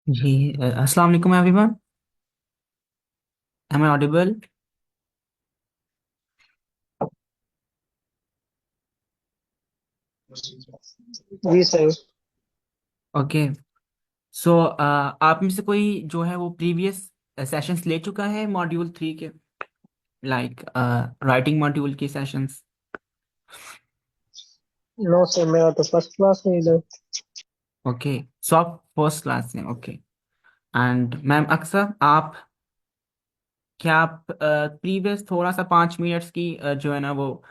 जी। अस्सलाम वालेकुम everyone. Am I audible? जी सर। ओके। सो आप में से कोई जो है वो प्रीवियस सेशंस ले चुका है मॉड्यूल 3 के, लाइक राइटिंग मॉड्यूल के सेशंस? नो सर, मेरा तो फर्स्ट क्लास में इधर। ओके। सो आप फर्स्ट क्लास में, ओके। एंड मैम अक्सर आप, क्या आप प्रीवियस थोड़ा सा 5 मिनट्स की जो है ना वो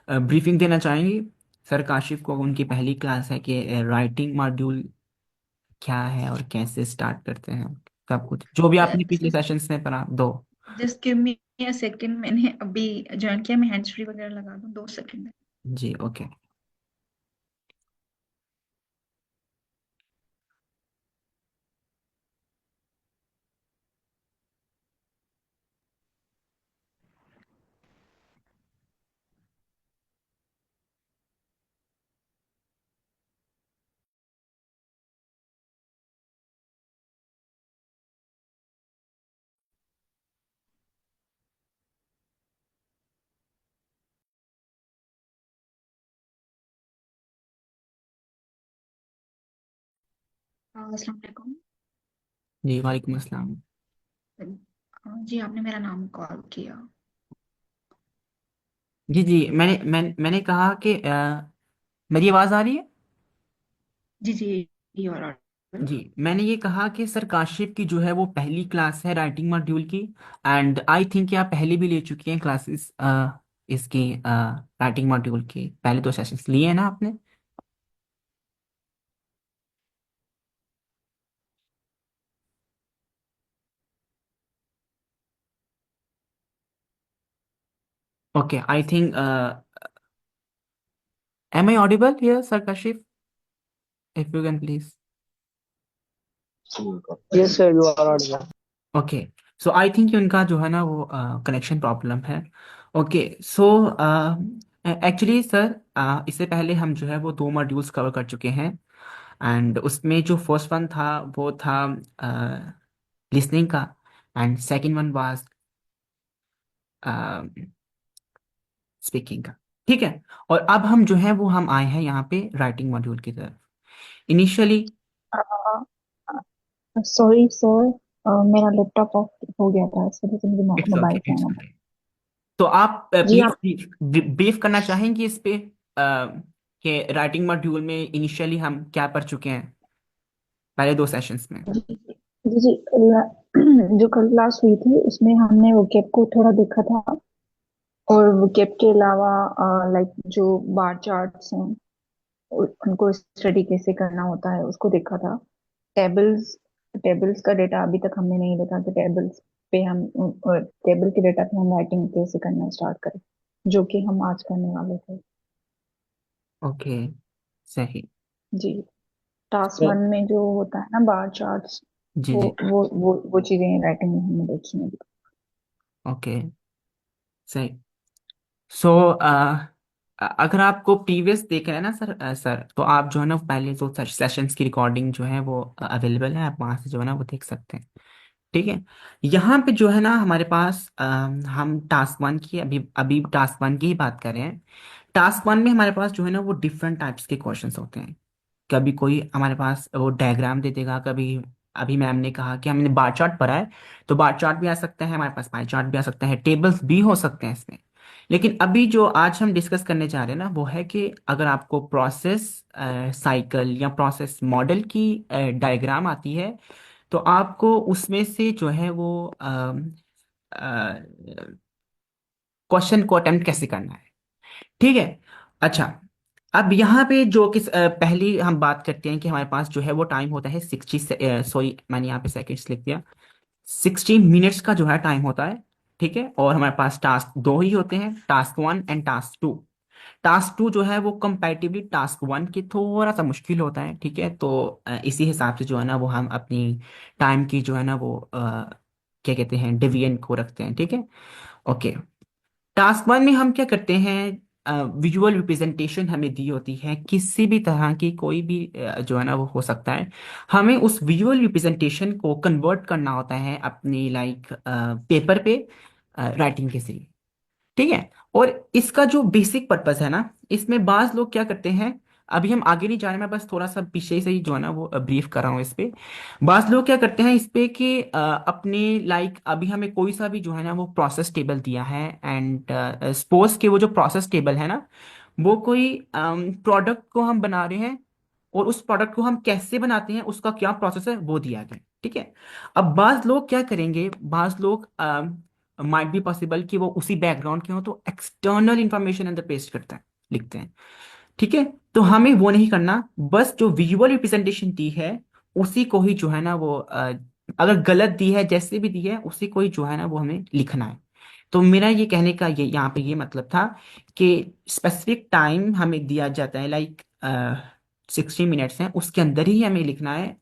ब्रीफिंग देना चाहेंगी सर काशिफ को? उनकी पहली क्लास है कि राइटिंग मॉड्यूल क्या है और कैसे स्टार्ट करते हैं, सब कुछ जो भी आपने पिछले सेशंस में पढ़ा दो। Just give me a second. मैंने अभी ज्वाइन किया। मैं हैंड्स फ्री वगैरह लगा दूं 2 सेकंड में। जी ओके। अस्सलाम वालेकुम। जी वालेकुम अस्सलाम। जी आपने मेरा नाम कॉल किया। जी जी, मैंने कहा कि मेरी आवाज़ आ रही है? जी जी। You are audible. जी, मैंने ये कहा कि सर काशिफ की जो है वो पहली क्लास है राइटिंग मॉड्यूल की। एंड आई थिंक कि आप पहले भी ले चुकी हैं क्लासेस इसकी, राइटिंग मॉड्यूल की पहले 2 सेशंस लिए हैं ना आपने? Okay, I think am I audible here sir Kashif? If you can please. Yes sir, you are audible. Okay. So I think कि उनका जो है ना वो कनेक्शन प्रॉब्लम है। ओके। सो एक्चुअली सर, इससे पहले हम जो है वो 2 मॉड्यूल्स कवर कर चुके हैं। एंड उसमें जो फर्स्ट वन था वो था लिसनिंग का, and second one was speaking का। ठीक है। और अब हम जो है वो हम आए हैं यहाँ पे राइटिंग मॉड्यूल की तरफ। इनिशियली, सॉरी सर, मेरा लैपटॉप ऑफ हो गया था, इस वजह से मुझे इट्स ओके मोबाइल पे इट्स आना ओके। तो आप पड़ा। जी आप। प्लीज ब्रीफ करना चाहेंगे इस पे, कि राइटिंग मॉड्यूल में इनिशियली हम क्या पढ़ चुके हैं पहले 2 सेशंस में? जी जी जी, जो कल क्लास हुई थी उसमें हमने वोकैब को थोड़ा देखा था, और वोकैब के अलावा लाइक जो बार चार्ट्स हैं उनको स्टडी कैसे करना होता है उसको देखा था। टेबल्स टेबल्स का डेटा अभी तक हमने नहीं देखा कि टेबल्स पे हम टेबल के डेटा पे हम राइटिंग कैसे करना स्टार्ट करें, जो कि हम आज करने वाले थे। ओके, सही। जी। टास्क तो वन में जो होता है ना बार चार्ट्स, जी वो जी। वो चीजें राइटिंग में हमने देखी हैं। ओके, सही। सो अगर आपको प्रीवियस देखा है ना सर, सर तो आप जो है ना पहले जो सेशंस की रिकॉर्डिंग जो है वो अवेलेबल है, आप वहाँ से जो है ना वो देख सकते हैं। ठीक है। यहाँ पे जो है ना हमारे पास हम टास्क वन की अभी अभी टास्क वन की ही बात कर रहे हैं। टास्क वन में हमारे पास जो है ना वो डिफरेंट टाइप्स के क्वेश्चंस होते हैं। कभी कोई हमारे पास वो डायग्राम दे देगा, कभी अभी मैम ने कहा कि हमने बार चार्ट पढ़ा है, तो बार चार्ट भी आ सकता है हमारे पास, पाई चार्ट भी आ सकता है, टेबल्स भी हो सकते हैं इसमें। लेकिन अभी जो आज हम डिस्कस करने जा रहे हैं ना वो है कि अगर आपको प्रोसेस साइकिल या प्रोसेस मॉडल की डायग्राम आती है, तो आपको उसमें से जो है वो क्वेश्चन को अटेम्प्ट कैसे करना है। ठीक है। अच्छा, अब यहाँ पे जो कि पहली हम बात करते हैं कि हमारे पास जो है वो टाइम होता है 60, सॉरी मैंने यहाँ पे सेकेंड्स लिख दिया, 60 मिनट्स का जो है टाइम होता है। ठीक है। और हमारे पास टास्क दो ही होते हैं, task one and task two. Task two जो है वो कंपैरेटिवली टास्क वन के थोड़ा सा मुश्किल होता है। ठीक है। तो इसी हिसाब से जो है ना वो हम अपनी टाइम की जो है ना वो क्या कहते हैं डिवीजन को रखते हैं। ठीक है। ओके। टास्क वन में हम क्या करते हैं, विजुअल रिप्रेजेंटेशन हमें दी होती है किसी भी तरह की, कोई भी जो है ना वो हो सकता है, हमें उस विजुअल रिप्रेजेंटेशन को कन्वर्ट करना होता है अपनी लाइक पेपर पे राइटिंग के जरिए। ठीक है। और इसका जो बेसिक पर्पस है ना, इसमें बाज लोग क्या करते हैं, अभी हम आगे नहीं जा रहे, मैं बस थोड़ा सा पीछे से ही जो है ना वो ब्रीफ कर रहा हूँ इस पे। बाज लोग क्या करते हैं इस पे कि अपने लाइक अभी हमें कोई सा भी जो है ना वो प्रोसेस टेबल दिया है, एंड सपोज के वो जो प्रोसेस टेबल है ना, वो कोई प्रोडक्ट को हम बना रहे हैं, और उस प्रोडक्ट को हम कैसे बनाते हैं, उसका क्या प्रोसेस है वो दिया गया है। ठीक है। अब बाज लोग क्या करेंगे, बाज लोग माइट बी पॉसिबल कि वो उसी बैकग्राउंड के हो, तो एक्सटर्नल इंफॉर्मेशन अंदर पेस्ट करता है, लिखते हैं। ठीक है। तो हमें वो नहीं करना, बस जो विजुअल रिप्रेजेंटेशन दी है उसी को ही जो है ना वो अगर गलत दी है, जैसे भी दी है, उसी को ही जो है ना वो हमें लिखना है। तो मेरा ये कहने का ये यहाँ पे ये मतलब था कि स्पेसिफिक टाइम हमें दिया जाता है, लाइक 60 मिनट्स हैं, उसके अंदर ही हमें लिखना है।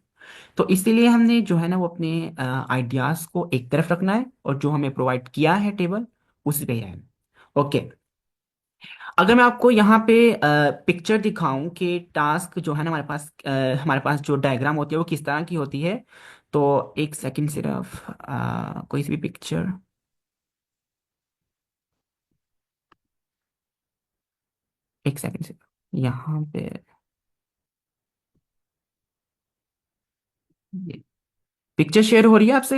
तो इसीलिए हमने जो है ना वो अपने आइडियाज को एक तरफ रखना है, और जो हमें प्रोवाइड किया है टेबल उसी पे ही रहना है। ओके। अगर मैं आपको यहाँ पे पिक्चर दिखाऊं कि टास्क जो है ना हमारे पास जो डायग्राम होती है वो किस तरह की होती है, तो एक सेकंड सिर्फ कोई सी भी पिक्चर, एक सेकंड सिर्फ यहाँ पे पिक्चर शेयर हो रही है आपसे।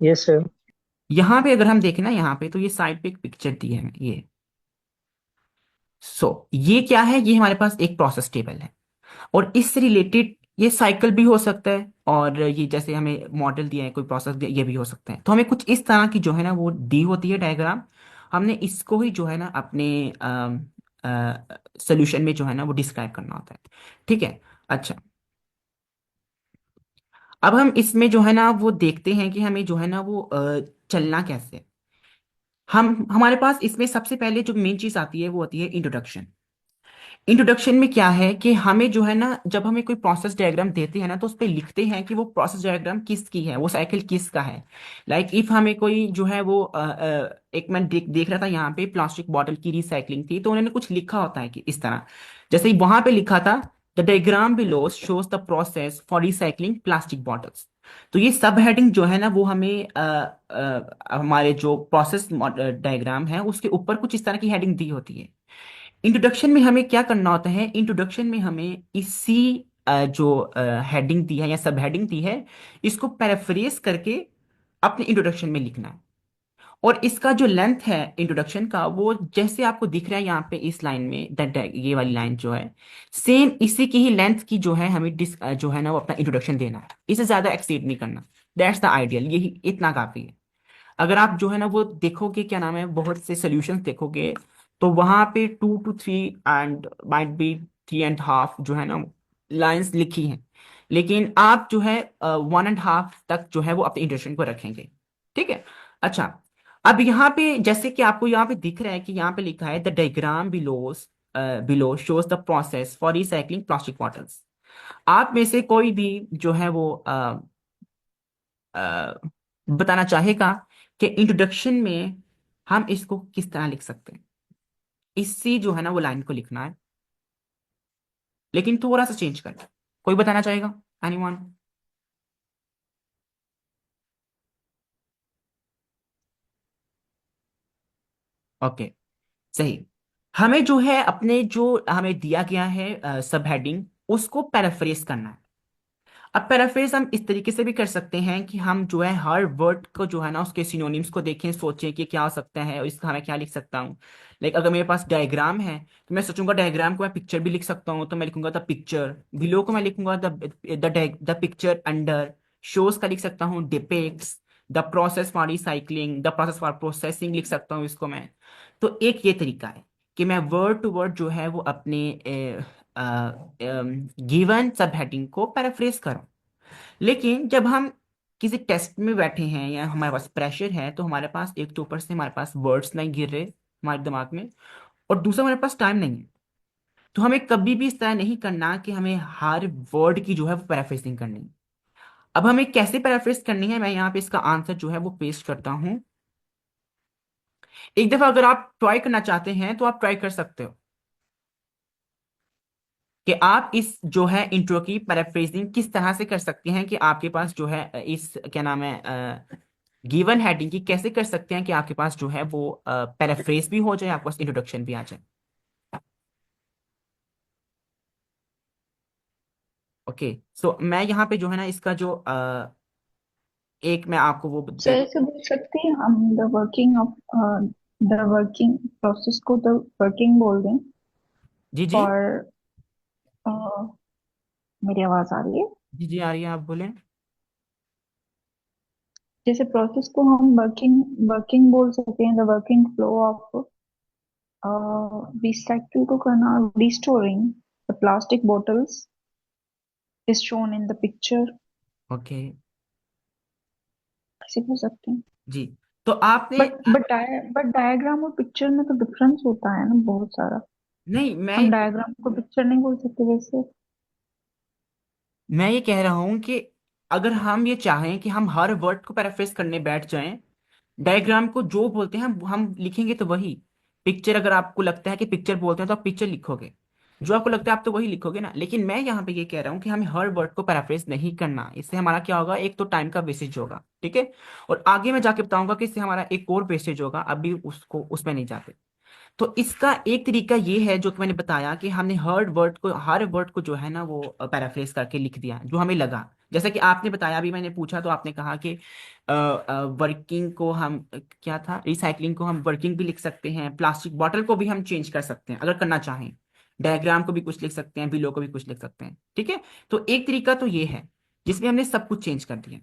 Yes sir. यहाँ पे अगर हम देखें ना, यहाँ पे तो ये साइड पे एक पिक्चर दी है ये। ये क्या है, ये हमारे पास एक प्रोसेस टेबल है, और इससे रिलेटेड ये साइकिल भी हो सकता है, और ये जैसे हमें मॉडल दिया है, कोई प्रोसेस दिया, ये भी हो सकता है। तो हमें कुछ इस तरह की जो है ना वो दी होती है डायग्राम, हमने इसको ही जो है ना अपने सोल्यूशन में जो है ना वो डिस्क्राइब करना होता है। ठीक है। अच्छा, अब हम इसमें जो है ना वो देखते हैं कि हमें जो है ना वो चलना कैसे है। हम हमारे पास इसमें सबसे पहले जो मेन चीज आती है वो होती है इंट्रोडक्शन। इंट्रोडक्शन में क्या है कि हमें जो है ना जब हमें कोई प्रोसेस डायग्राम देते हैं ना, तो उस पे लिखते हैं कि वो प्रोसेस डायग्राम किसकी है, वो साइकिल किसका है। लाइक इफ हमें कोई जो है वो एक मैं देख रहा था यहाँ पे प्लास्टिक बॉटल की रिसाइकलिंग थी, तो उन्होंने कुछ लिखा होता है कि इस तरह, जैसे ही वहां पे लिखा था, the diagram below shows the process for recycling plastic bottles. तो ये सब हेडिंग जो है ना वो हमें हमारे जो प्रोसेस डायग्राम है उसके ऊपर कुछ इस तरह की हेडिंग दी होती है। इंट्रोडक्शन में हमें क्या करना होता है, इंट्रोडक्शन में हमें इसी जो हेडिंग दी है या सब हेडिंग दी है, इसको पैराफ्रेज करके अपने इंट्रोडक्शन में लिखना है। और इसका जो लेंथ है इंट्रोडक्शन का, वो जैसे आपको दिख रहा है यहाँ पे इस लाइन में, दैट ये वाली लाइन जो है, सेम इसी की ही लेंथ की जो है हमें जो है ना वो अपना इंट्रोडक्शन देना है, इसे ज्यादा एक्सीड नहीं करना। दैट्स द आइडियल, यही इतना काफी है। अगर आप जो है ना वो देखोगे, क्या नाम है, बहुत से सोल्यूशंस देखोगे, तो वहां पे 2 to 3 एंड माइट बी 3.5 जो है ना लाइंस लिखी हैं, लेकिन आप जो है 1.5 तक जो है वो अपने इंटेंशन को रखेंगे। ठीक है। अच्छा, अब यहाँ पे जैसे कि आपको यहाँ पे दिख रहा है कि यहाँ पे लिखा है the diagram below shows the process for recycling plastic bottles. आप में से कोई भी जो है वो अ, बताना चाहेगा कि इंट्रोडक्शन में हम इसको किस तरह लिख सकते हैं। इसी जो है ना वो लाइन को लिखना है, लेकिन थोड़ा सा चेंज करना है। कोई बताना चाहेगा, एनीवन? ओके, सही। हमें जो है अपने जो हमें दिया गया है सब हेडिंग, उसको पैराफ्रेज करना है। अब पैराफ्रेज हम इस तरीके से भी कर सकते हैं कि हम जो है हर वर्ड को जो है ना उसके सिनोनिम्स को देखें, सोचें कि क्या हो सकता है और इसका मैं क्या लिख सकता हूँ। लाइक अगर मेरे पास डायग्राम है, तो मैं सोचूंगा डायग्राम को मैं पिक्चर भी लिख सकता हूँ, तो मैं लिखूंगा द पिक्चर। बिलो को मैं लिखूंगा द पिक्चर अंडर। शोज का लिख सकता हूँ depicts. The process for recycling, the process for processing लिख सकता हूँ इसको मैं। तो एक ये तरीका है कि मैं वर्ड टू वर्ड जो है वो अपने गिवन सब हेडिंग को पैराफ्रेज करूं। लेकिन जब हम किसी टेस्ट में बैठे हैं या हमारे पास प्रेशर है, तो हमारे पास एक तो ऊपर से हमारे पास वर्ड्स नहीं गिर रहे हमारे दिमाग में, और दूसरा हमारे पास टाइम नहीं है। तो हमें कभी भी इस तरह नहीं करना कि हमें हर वर्ड की जो है वो पैराफ्रेजिंग करनी है। अब हमें कैसे पैराफ्रेज करनी है, मैं यहाँ पे इसका आंसर जो है वो पेस्ट करता हूँ। एक दफा अगर आप ट्राई करना चाहते हैं तो आप ट्राई कर सकते हो कि आप इस जो है इंट्रो की पैराफ्रेजिंग किस तरह से कर सकते हैं, कि आपके पास जो है इस क्या नाम है गिवन हेडिंग की कैसे कर सकते हैं कि आपके पास जो है वो पैराफ्रेज भी हो जाए, आपके पास इंट्रोडक्शन भी आ जाए। ओके, सो मैं यहाँ पे जो है ना इसका जो एक मैं आपको वो सर ऐसे बोल सकते हैं हम, द वर्किंग प्रोसेस को द वर्किंग बोल दें। जी जी। और मेरी आवाज आ रही है? जी जी आ रही है, आप बोलें। जैसे प्रोसेस को हम वर्किंग वर्किंग बोल सकते हैं, the working flow of recycle को करना, restoring the plastic bottles is shown in the picture, okay. ऐसे बोल सकते हैं। जी, तो आपने बट डायग्राम और पिक्चर में तो डिफरेंस होता है ना बहुत सारा। नहीं, हम डायग्राम को पिक्चर नहीं बोल सकते वैसे। मैं ये कह रहा हूं कि अगर हम ये चाहें कि हम हर वर्ड को पैराफ्रेज करने बैठ जाएं, डायग्राम को जो बोलते हैं हम लिखेंगे तो वही। पिक्चर अगर आपको लगता है कि पिक्चर बोलते हैं तो आप पिक्चर लिखोगे, जो आपको लगता है आप तो वही लिखोगे ना। लेकिन मैं यहाँ पे ये कह रहा हूँ कि हमें हर वर्ड को पैराफ्रेज नहीं करना, इससे हमारा क्या होगा, एक तो टाइम का वेस्टेज होगा, ठीक है, और आगे मैं जाके बताऊंगा कि इससे हमारा एक और वेस्टेज होगा, अभी उसको उसमें नहीं जाते। तो इसका एक तरीका ये है जो कि मैंने बताया कि हमने हर वर्ड को जो है ना वो पैराफ्रेज करके लिख दिया जो हमें लगा। जैसा कि आपने बताया, अभी मैंने पूछा तो आपने कहा कि वर्किंग को हम क्या था, रिसाइकलिंग को हम वर्किंग भी लिख सकते हैं, प्लास्टिक बॉटल को भी हम चेंज कर सकते हैं अगर करना चाहें, डायग्राम को भी कुछ लिख सकते हैं, बिलो को भी कुछ लिख सकते हैं, ठीक है। तो एक तरीका तो ये है जिसमें हमने सब कुछ चेंज कर दिया।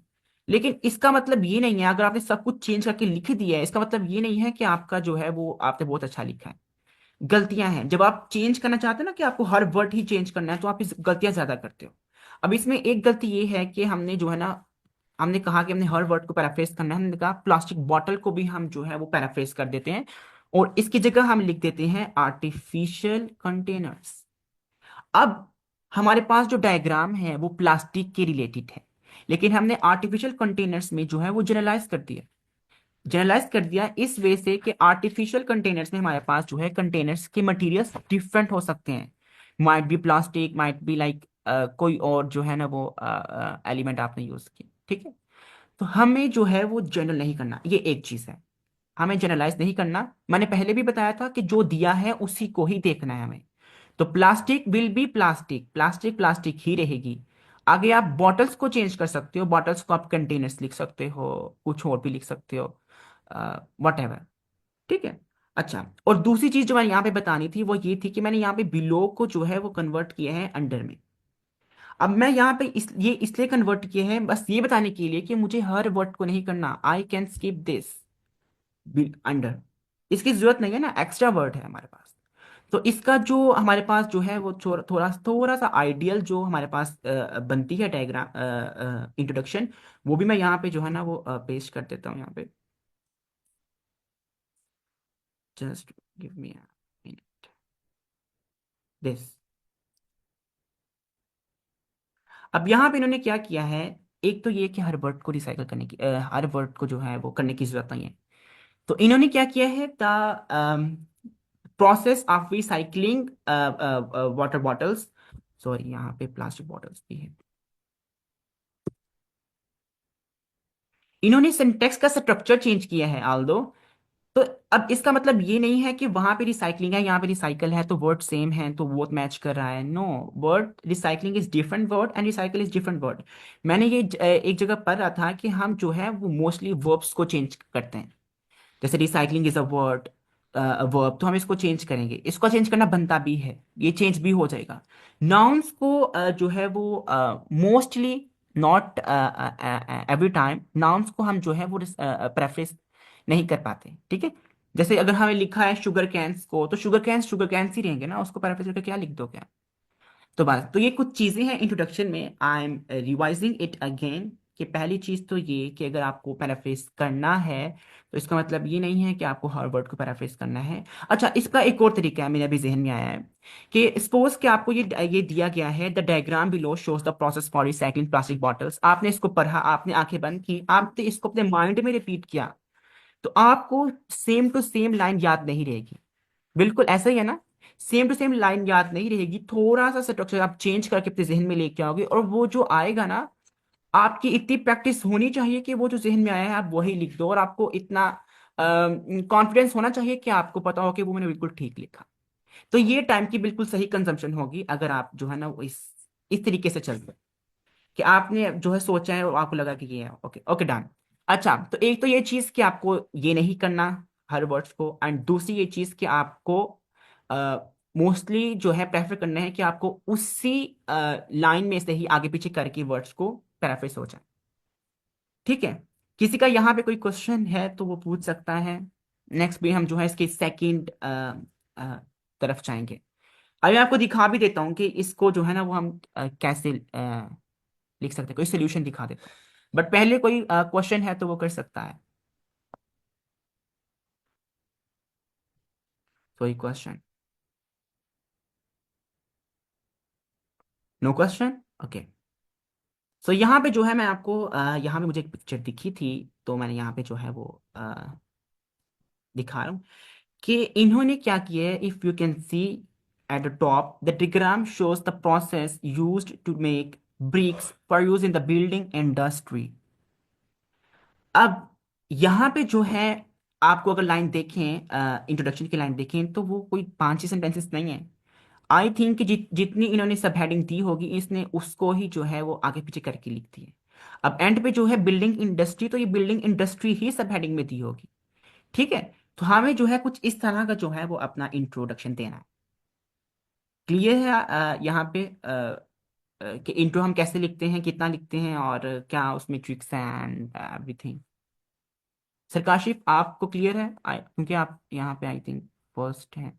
लेकिन इसका मतलब ये नहीं है, अगर आपने सब कुछ चेंज करके लिख दिया है, इसका मतलब ये नहीं है कि आपका जो है वो आपने बहुत अच्छा लिखा है। गलतियां हैं, जब आप चेंज करना चाहते हैं ना कि आपको हर वर्ड ही चेंज करना है, तो आप इस गलतियां ज्यादा करते हो। अब इसमें एक गलती ये है कि हमने जो है ना, हमने कहा कि हमने हर वर्ड को पैराफ्रेज करना है, हमने कहा प्लास्टिक बॉटल को भी हम जो है वो पैराफ्रेज कर देते हैं, और इसकी जगह हम लिख देते हैं आर्टिफिशियल कंटेनर्स। अब हमारे पास जो डायग्राम है वो प्लास्टिक के रिलेटेड है, लेकिन हमने आर्टिफिशियल कंटेनर्स में जो है वो जनरलाइज कर दिया। जनरलाइज कर दिया इस वे से कि आर्टिफिशियल कंटेनर्स में हमारे पास जो है कंटेनर्स के मटेरियल्स डिफरेंट हो सकते हैं, might be plastic, might be like कोई और जो है ना वो एलिमेंट आपने यूज किया, ठीक है। तो हमें जो है वो जनरल नहीं करना, ये एक चीज है, हमें जनरलाइज नहीं करना। मैंने पहले भी बताया था कि जो दिया है उसी को ही देखना है हमें। तो plastic will be plastic, plastic plastic ही रहेगी। आगे आप बॉटल्स को चेंज कर सकते हो, बॉटल्स को आप कंटेनर्स लिख सकते हो, कुछ और भी लिख सकते हो, वट एवर, ठीक है। अच्छा, और दूसरी चीज जो मैंने यहाँ पे बतानी थी वो ये थी कि मैंने यहाँ पे बिलो को जो है वो कन्वर्ट किया है अंडर में। अब मैं यहाँ पे ये इसलिए कन्वर्ट किए हैं बस ये बताने के लिए कि मुझे हर वर्ड को नहीं करना, I can skip this under, इसकी जरूरत नहीं है ना, एक्स्ट्रा वर्ड है हमारे पास। तो इसका जो हमारे पास जो है वो थोड़ा थोड़ा सा आइडियल जो हमारे पास बनती है डायग्राम इंट्रोडक्शन, वो भी मैं यहाँ पे जो है ना वो पेस्ट कर देता हूँ यहाँ पे। Just give me minute this. अब यहाँ पे इन्होंने क्या किया है, एक तो ये कि हर वर्ड को रिसाइकल करने की हर वर्ड को जो है वो करने की जरूरत नहीं है। तो इन्होंने क्या किया है, the process of recycling water bottles, sorry यहाँ पे प्लास्टिक बॉटल्स भी है। इन्होंने सिंटेक्स का स्ट्रक्चर चेंज किया है आल्दो। तो अब इसका मतलब ये नहीं है कि वहां पे रिसाइकलिंग है यहाँ पे रिसाइकल है तो वर्ड सेम है तो वो मैच कर रहा है, no. Word recycling is different word and recycle is different word. मैंने ये एक जगह पढ़ रहा था कि हम जो है वो मोस्टली वर्ब्स को चेंज करते हैं। जैसे recycling is a word, verb, तो हम इसको चेंज करेंगे, इसको चेंज करना बनता भी है, ये चेंज भी हो जाएगा। नाउन्स को जो है वो mostly, not every time, nouns को हम जो है वो प्रेफरेंस नहीं कर पाते, ठीक है। जैसे अगर हमें लिखा है शुगर कैंस को, तो शुगर कैंस ही रहेंगे ना, उसको प्रेफरेंस करके क्या लिख दोगे। तो बस, तो ये कुछ चीजें हैं इंट्रोडक्शन में, I am revising it again, कि पहली चीज तो ये कि अगर आपको पैराफ्रेज करना है तो इसका मतलब ये नहीं है कि आपको हर वर्ड को पैराफ्रेज करना है। अच्छा, इसका एक और तरीका है मेरे अभी जहन में आया है, कि सपोज कि आपको ये दिया गया है, the diagram below shows the process for recycling plastic bottles, आपने इसको पढ़ा, आपने आंखें बंद की, आपने इसको अपने माइंड में रिपीट किया, तो आपको सेम टू सेम लाइन याद नहीं रहेगी। बिल्कुल ऐसा ही है ना, सेम टू सेम लाइन याद नहीं रहेगी, थोड़ा सा स्ट्रक्चर आप चेंज करके अपने जहन में लेके आओगे, और वो जो आएगा ना, आपकी इतनी प्रैक्टिस होनी चाहिए कि वो जो जहन में आया है आप वही लिख दो, और आपको इतना कॉन्फिडेंस होना चाहिए कि आपको पता हो कि वो मैंने बिल्कुल ठीक लिखा। तो ये टाइम की बिल्कुल सही कंजम्पशन होगी अगर आप जो है ना वो इस तरीके से चलते हैं कि आपने जो है सोचा है और आपको लगा कि ये है। Okay okay done. अच्छा, तो एक तो ये चीज कि आपको ये नहीं करना हर वर्ड्स को, एंड दूसरी ये चीज कि आपको मोस्टली जो है प्रेफर करना है कि आपको उसी लाइन में से ही आगे पीछे करके वर्ड्स को पैराफ्रेज हो जाए। ठीक है, किसी का यहाँ पे कोई क्वेश्चन है तो वो पूछ सकता है। नेक्स्ट भी हम जो है इसके सेकंड तरफ जाएंगे। अभी मैं आपको दिखा भी देता हूँ कि इसको जो है ना वो हम कैसे लिख सकते हैं, कोई सोल्यूशन दिखा देता हूँ। बट पहले कोई क्वेश्चन है तो वो कर सकता है, कोई question? No question, okay. So यहाँ पे जो है मैं आपको यहाँ पे मुझे एक पिक्चर दिखी थी, तो मैंने यहाँ पे जो है वो दिखा रहा हूँ कि इन्होंने क्या किया है। If you can see at the top, the diagram shows the process used to make bricks for use in the building industry। अब यहाँ पे जो है आपको अगर लाइन देखें, इंट्रोडक्शन की लाइन देखें, तो वो कोई 5 ही सेंटेंसेस नहीं है। आई थिंक कि जितनी इन्होंने सब हेडिंग दी होगी इसने उसको ही जो है वो आगे पीछे करके लिख दी है। अब एंड पे जो है बिल्डिंग इंडस्ट्री, तो ये बिल्डिंग इंडस्ट्री ही सब हेडिंग में दी होगी। ठीक है, तो हमें जो है कुछ इस तरह का जो है वो अपना इंट्रोडक्शन देना है। क्लियर है यहाँ पे कि इंट्रो हम कैसे लिखते हैं, कितना लिखते हैं, और क्या उसमें ट्रिक्स हैं एंड एवरीथिंग। सर काशिफ आपको क्लियर है? क्योंकि आप यहाँ पे आई थिंक फर्स्ट हैं।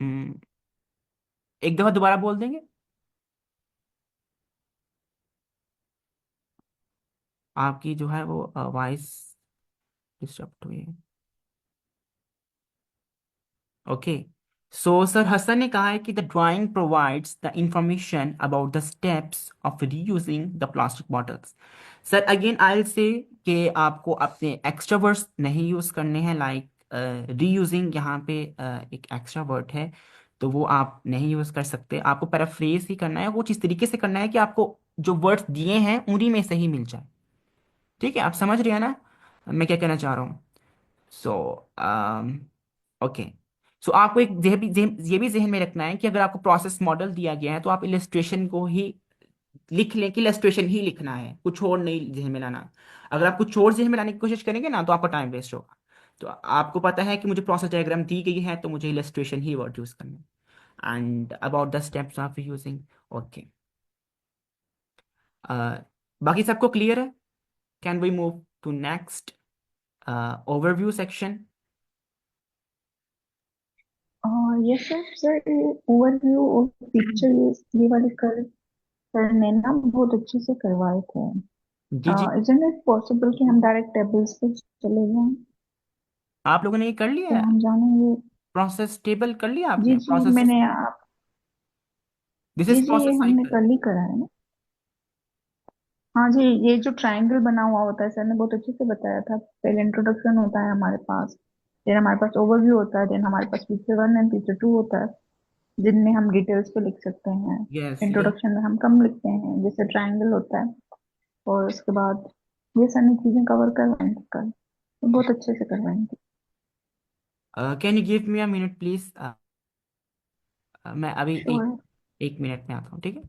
हम्म, एक दफा दोबारा बोल देंगे? आपकी जो है वो वॉइस डिस्टर्ब हुई है। ओके, सो सर हसन ने कहा है कि the drawing provides the information about the steps of reusing the plastic bottles. Sir again I will say कि आपको अपने एक्स्ट्रा वर्ड्स नहीं यूज करने हैं, लाइक रीयूजिंग यहाँ पे एक एक्स्ट्रा वर्ड है, तो वो आप नहीं यूज कर सकते। आपको पैराफ्रेज ही करना है, वो इस तरीके से करना है कि आपको जो वर्ड्स दिए हैं उन्हीं में से ही मिल जाए। ठीक है, आप समझ रहे हैं ना मैं क्या कहना चाह रहा हूँ? सो ओके, सो आपको एक ये भी जहन में रखना है कि अगर आपको प्रोसेस मॉडल दिया गया है तो आप इलस्ट्रेशन को ही लिख लें कि इलस्ट्रेशन ही लिखना है, कुछ और नहीं जहन में लाना। अगर आप कुछ और जहन में लाने की कोशिश करेंगे ना तो आपका टाइम वेस्ट होगा। तो आपको पता है कि मुझे प्रोसेस डायग्राम दी गई है तो मुझे इलस्ट्रेशन ही वर्ड यूज करना है, and about the steps of using. Okay, बाकी सबको क्लियर है? Can we move to next overview section? Yes sir. Sir overview और पिक्चर ये वाले कर सर ने ना बहुत अच्छे से करवाए थे। जी जी, इजंट इट पॉसिबल कि हम डायरेक्ट टेबल्स पे चले जाएं? आप लोगों ने ये कर लिया क्या है? हम जानेंगे? प्रोसेस टेबल कर लिया जी आपने? जी प्रोसेस, मैंने आप दिस जी इज जी ये प्रोसेस हमने साइकिल। कल ही करा है ना। हाँ जी, ये जो ट्रायंगल बना हुआ होता है सर ने बहुत अच्छे से बताया था। पहले इंट्रोडक्शन होता है हमारे पास, फिर हमारे पास ओवरव्यू होता है, देन हमारे पास फीचर 1 एंड फीचर 2 होता है, जिनमें हम डिटेल्स पे लिख सकते हैं। Yes yes. इंट्रोडक्शन में हम कम लिखते हैं, जैसे ट्रायंगल होता है। और उसके बाद ये सारी चीजें कवर करवाएंगे कल, तो बहुत अच्छे से करवाएंगे। Can you give me a minute please? मैं अभी श्योर। एक मिनट में आता हूँ, ठीक है?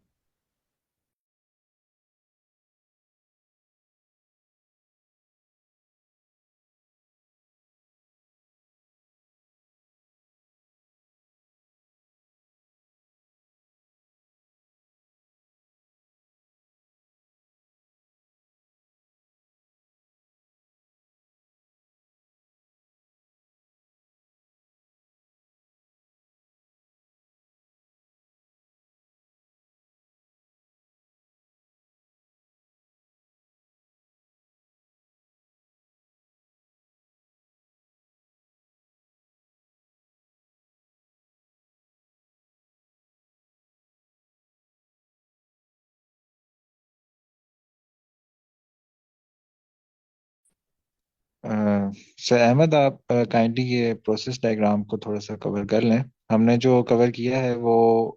सर अहमद, आप काइंडली ये प्रोसेस डायग्राम को थोड़ा सा कवर कर लें। हमने जो कवर किया है वो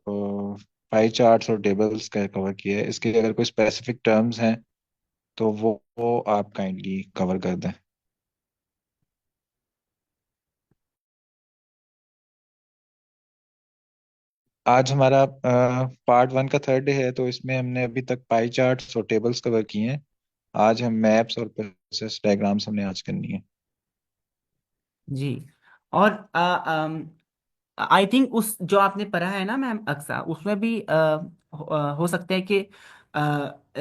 पाई चार्ट्स और टेबल्स का कवर किया है। इसके अगर कोई स्पेसिफिक टर्म्स हैं तो वो आप काइंडली कवर कर दें। आज हमारा पार्ट 1 का थर्ड डे है, तो इसमें हमने अभी तक पाई चार्ट्स और टेबल्स कवर किए हैं। आज हम मैप्स और प्रोसेस डायग्राम्स हमने आज करनी है। जी। और आई थिंक उस जो आपने पढ़ा है ना मैम अक्सा, उसमें भी हो सकता है कि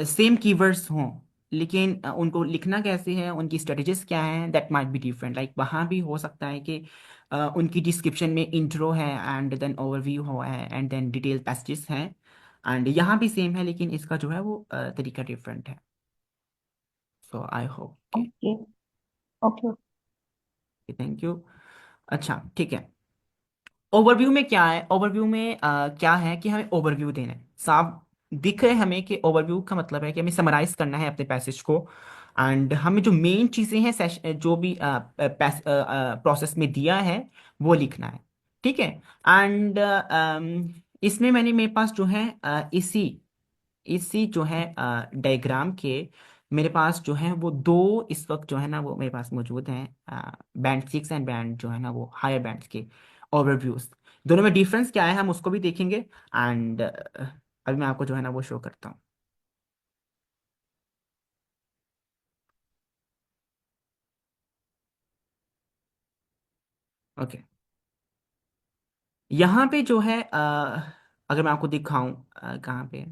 सेम कीवर्ड्स हों, लेकिन उनको लिखना कैसे है, उनकी स्ट्रेटजीज क्या हैं, that might be different. Like वहाँ भी हो सकता है कि उनकी डिस्क्रिप्शन में इंट्रो है एंड देन ओवरव्यू हो है एंड देन डिटेल पैसेजेस हैं, एंड यहाँ भी सेम है लेकिन इसका जो है वो तरीका डिफरेंट है। सो आई होप कि ओके। ओके। Thank you. अच्छा ठीक है। ओवरव्यू में क्या है, ओवरव्यू में क्या है कि हमें ओवरव्यू देना है, साफ दिख रहा है हमें कि ओवरव्यू का मतलब है कि हमें समराइज करना है अपने पैसेज को, एंड हमें जो मेन चीज़ें हैं जो भी प्रोसेस में दिया है वो लिखना है। ठीक है। एंड इसमें मैंने मेरे पास जो है इसी इसी जो है डायग्राम के मेरे पास जो है वो दो इस वक्त जो है ना वो मेरे पास मौजूद हैं, बैंड 6 एंड बैंड जो है ना वो हायर बैंड के ओवरव्यूज। दोनों में डिफरेंस क्या है हम उसको भी देखेंगे, एंड अभी मैं आपको जो है ना वो शो करता हूँ। ओके। यहाँ पे जो है अगर मैं आपको दिखाऊं कहाँ पे।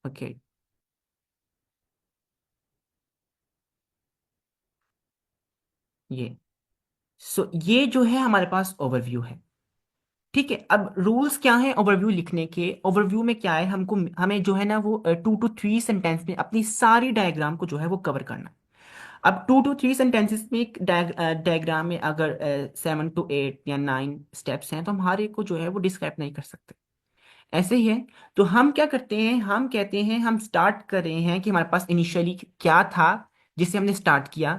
ओके। ये ये जो है हमारे पास ओवरव्यू है। ठीक है। अब रूल्स क्या है ओवरव्यू लिखने के, ओवरव्यू में क्या है, हमको हमें जो है ना वो 2 to 3 सेंटेंस में अपनी सारी डायग्राम को जो है वो कवर करना है। अब 2 to 3 सेंटेंसेस में एक डायग्राम में अगर 7 to 8 या 9 स्टेप्स हैं तो हम हर एक को जो है वो डिस्क्राइब नहीं कर सकते। ऐसे ही है। तो हम क्या करते हैं, हम कहते हैं हम स्टार्ट कर रहे हैं कि हमारे पास इनिशियली क्या था जिसे हमने स्टार्ट किया,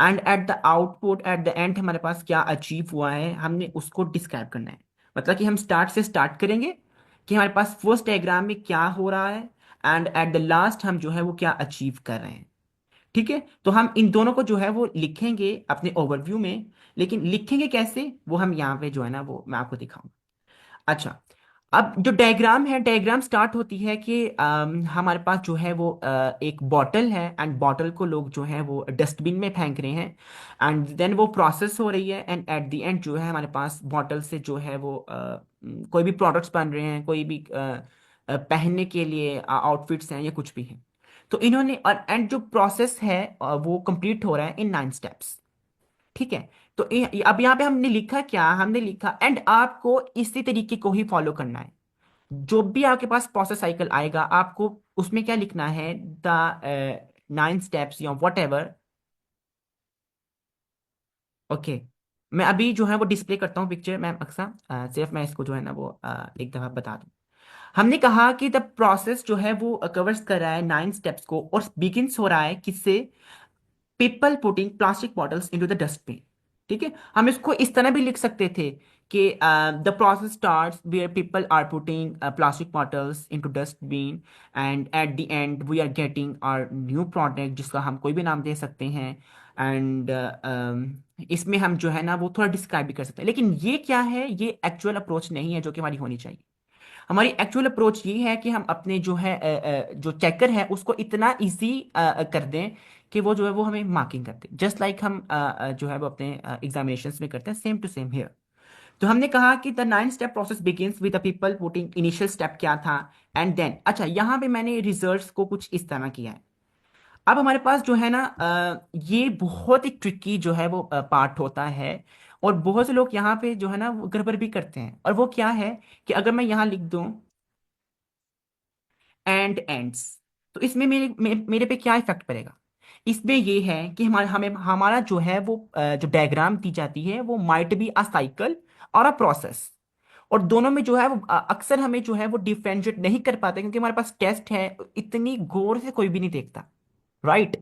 and at the output at the and हमारे पास क्या अचीव हुआ है हमने उसको डिस्क्राइब करना है। मतलब कि हम स्टार्ट से स्टार्ट करेंगे कि हमारे पास फर्स्ट डायग्राम में क्या हो रहा है, एंड एट द लास्ट हम जो है वो क्या अचीव कर रहे हैं। ठीक है। तो हम इन दोनों को जो है वो लिखेंगे अपने ओवरव्यू में, लेकिन लिखेंगे कैसे वो हम यहाँ पे जो है ना वो मैं आपको दिखाऊंगा। अच्छा। अब जो डायग्राम है, डायग्राम स्टार्ट होती है कि हमारे पास जो है वो एक बॉटल है, एंड बॉटल को लोग जो है वो डस्टबिन में फेंक रहे हैं, एंड देन वो प्रोसेस हो रही है, एंड एट द एंड जो है हमारे पास बॉटल से जो है वो कोई भी प्रोडक्ट्स बन रहे हैं, कोई भी पहनने के लिए आउटफिट्स हैं या कुछ भी है। तो इन्होंने और एंड जो प्रोसेस है वो कंप्लीट हो रहा है इन 9 स्टेप्स। ठीक है। तो अब यहाँ पे हमने लिखा क्या, हमने लिखा एंड आपको इसी तरीके को ही फॉलो करना है। जो भी आपके पास प्रोसेस साइकिल आएगा आपको उसमें क्या लिखना है, द 9 स्टेप्स या वट एवर। ओके। मैं अभी जो है वो डिस्प्ले करता हूँ पिक्चर मैम अक्सा, सिर्फ मैं इसको जो है ना वो एक दफा बता दूं। हमने कहा कि द प्रोसेस जो है वो कवर्स कर रहा है 9 स्टेप्स को, और बिगिंस हो रहा है किससे, people putting plastic bottles into the dustbin. ठीक है। हम इसको इस तरह भी लिख सकते थे कि the process starts where people are putting plastic bottles into dustbin, and at the end we are getting our new product, जिसका हम कोई भी नाम दे सकते हैं। एंड इसमें हम जो है ना वो थोड़ा डिस्क्राइब भी कर सकते हैं, लेकिन ये क्या है, ये एक्चुअल अप्रोच नहीं है जो कि हमारी होनी चाहिए। हमारी एक्चुअल अप्रोच ये है कि हम अपने जो है जो चेकर है उसको इतना इजी कर दें कि वो जो है वो हमें मार्किंग कर दे, जस्ट लाइक हम जो है वो अपने एग्जामिनेशंस में करते हैं, सेम टू सेम हियर। तो हमने कहा कि the 9 step process begins with the people putting, initial step क्या था, एंड देन अच्छा यहाँ पे मैंने रिजल्ट्स को कुछ इस तरह किया है। अब हमारे पास जो है ना ये बहुत ही ट्रिकी जो है वो पार्ट होता है, और बहुत से लोग यहाँ पे जो है ना वो गड़बड़ भी करते हैं, और वो क्या है कि अगर मैं यहाँ लिख दूं एंड एंड्स, तो इसमें मेरे पे क्या इफेक्ट पड़ेगा। इसमें ये है कि हमें हमारा जो है वो जो डायग्राम दी जाती है वो माइट बी अ साइकिल और अ प्रोसेस, और दोनों में जो है वो अक्सर हमें जो है वो डिफरेंशिएट नहीं कर पाते क्योंकि हमारे पास टेस्ट है, इतनी गौर से कोई भी नहीं देखता। राइट।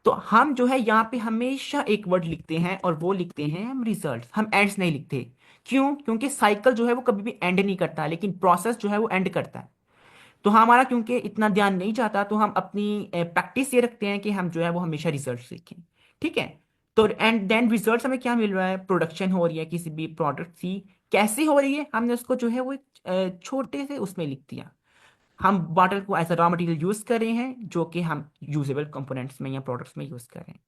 तो हम जो है यहाँ पे हमेशा एक वर्ड लिखते हैं और वो लिखते हैं हम रिजल्ट, हम एंड्स नहीं लिखते। क्यों? क्योंकि साइकिल जो है वो कभी भी एंड नहीं करता, लेकिन प्रोसेस जो है वो एंड करता है। तो हमारा क्योंकि इतना ध्यान नहीं जाता, तो हम अपनी प्रैक्टिस ये रखते हैं कि हम जो है वो हमेशा रिजल्ट लिखें। ठीक है। तो एंड देन रिजल्ट हमें क्या मिल रहा है? प्रोडक्शन हो रही है किसी भी प्रोडक्ट की, कैसे हो रही है, हमने उसको जो है वो एक छोटे से उसमें लिख दिया। हम वाटर को as a raw material use कर रहे हैं, जो कि हम यूजेबल कंपोनेंट्स में या प्रोडक्ट्स में यूज कर रहे हैं।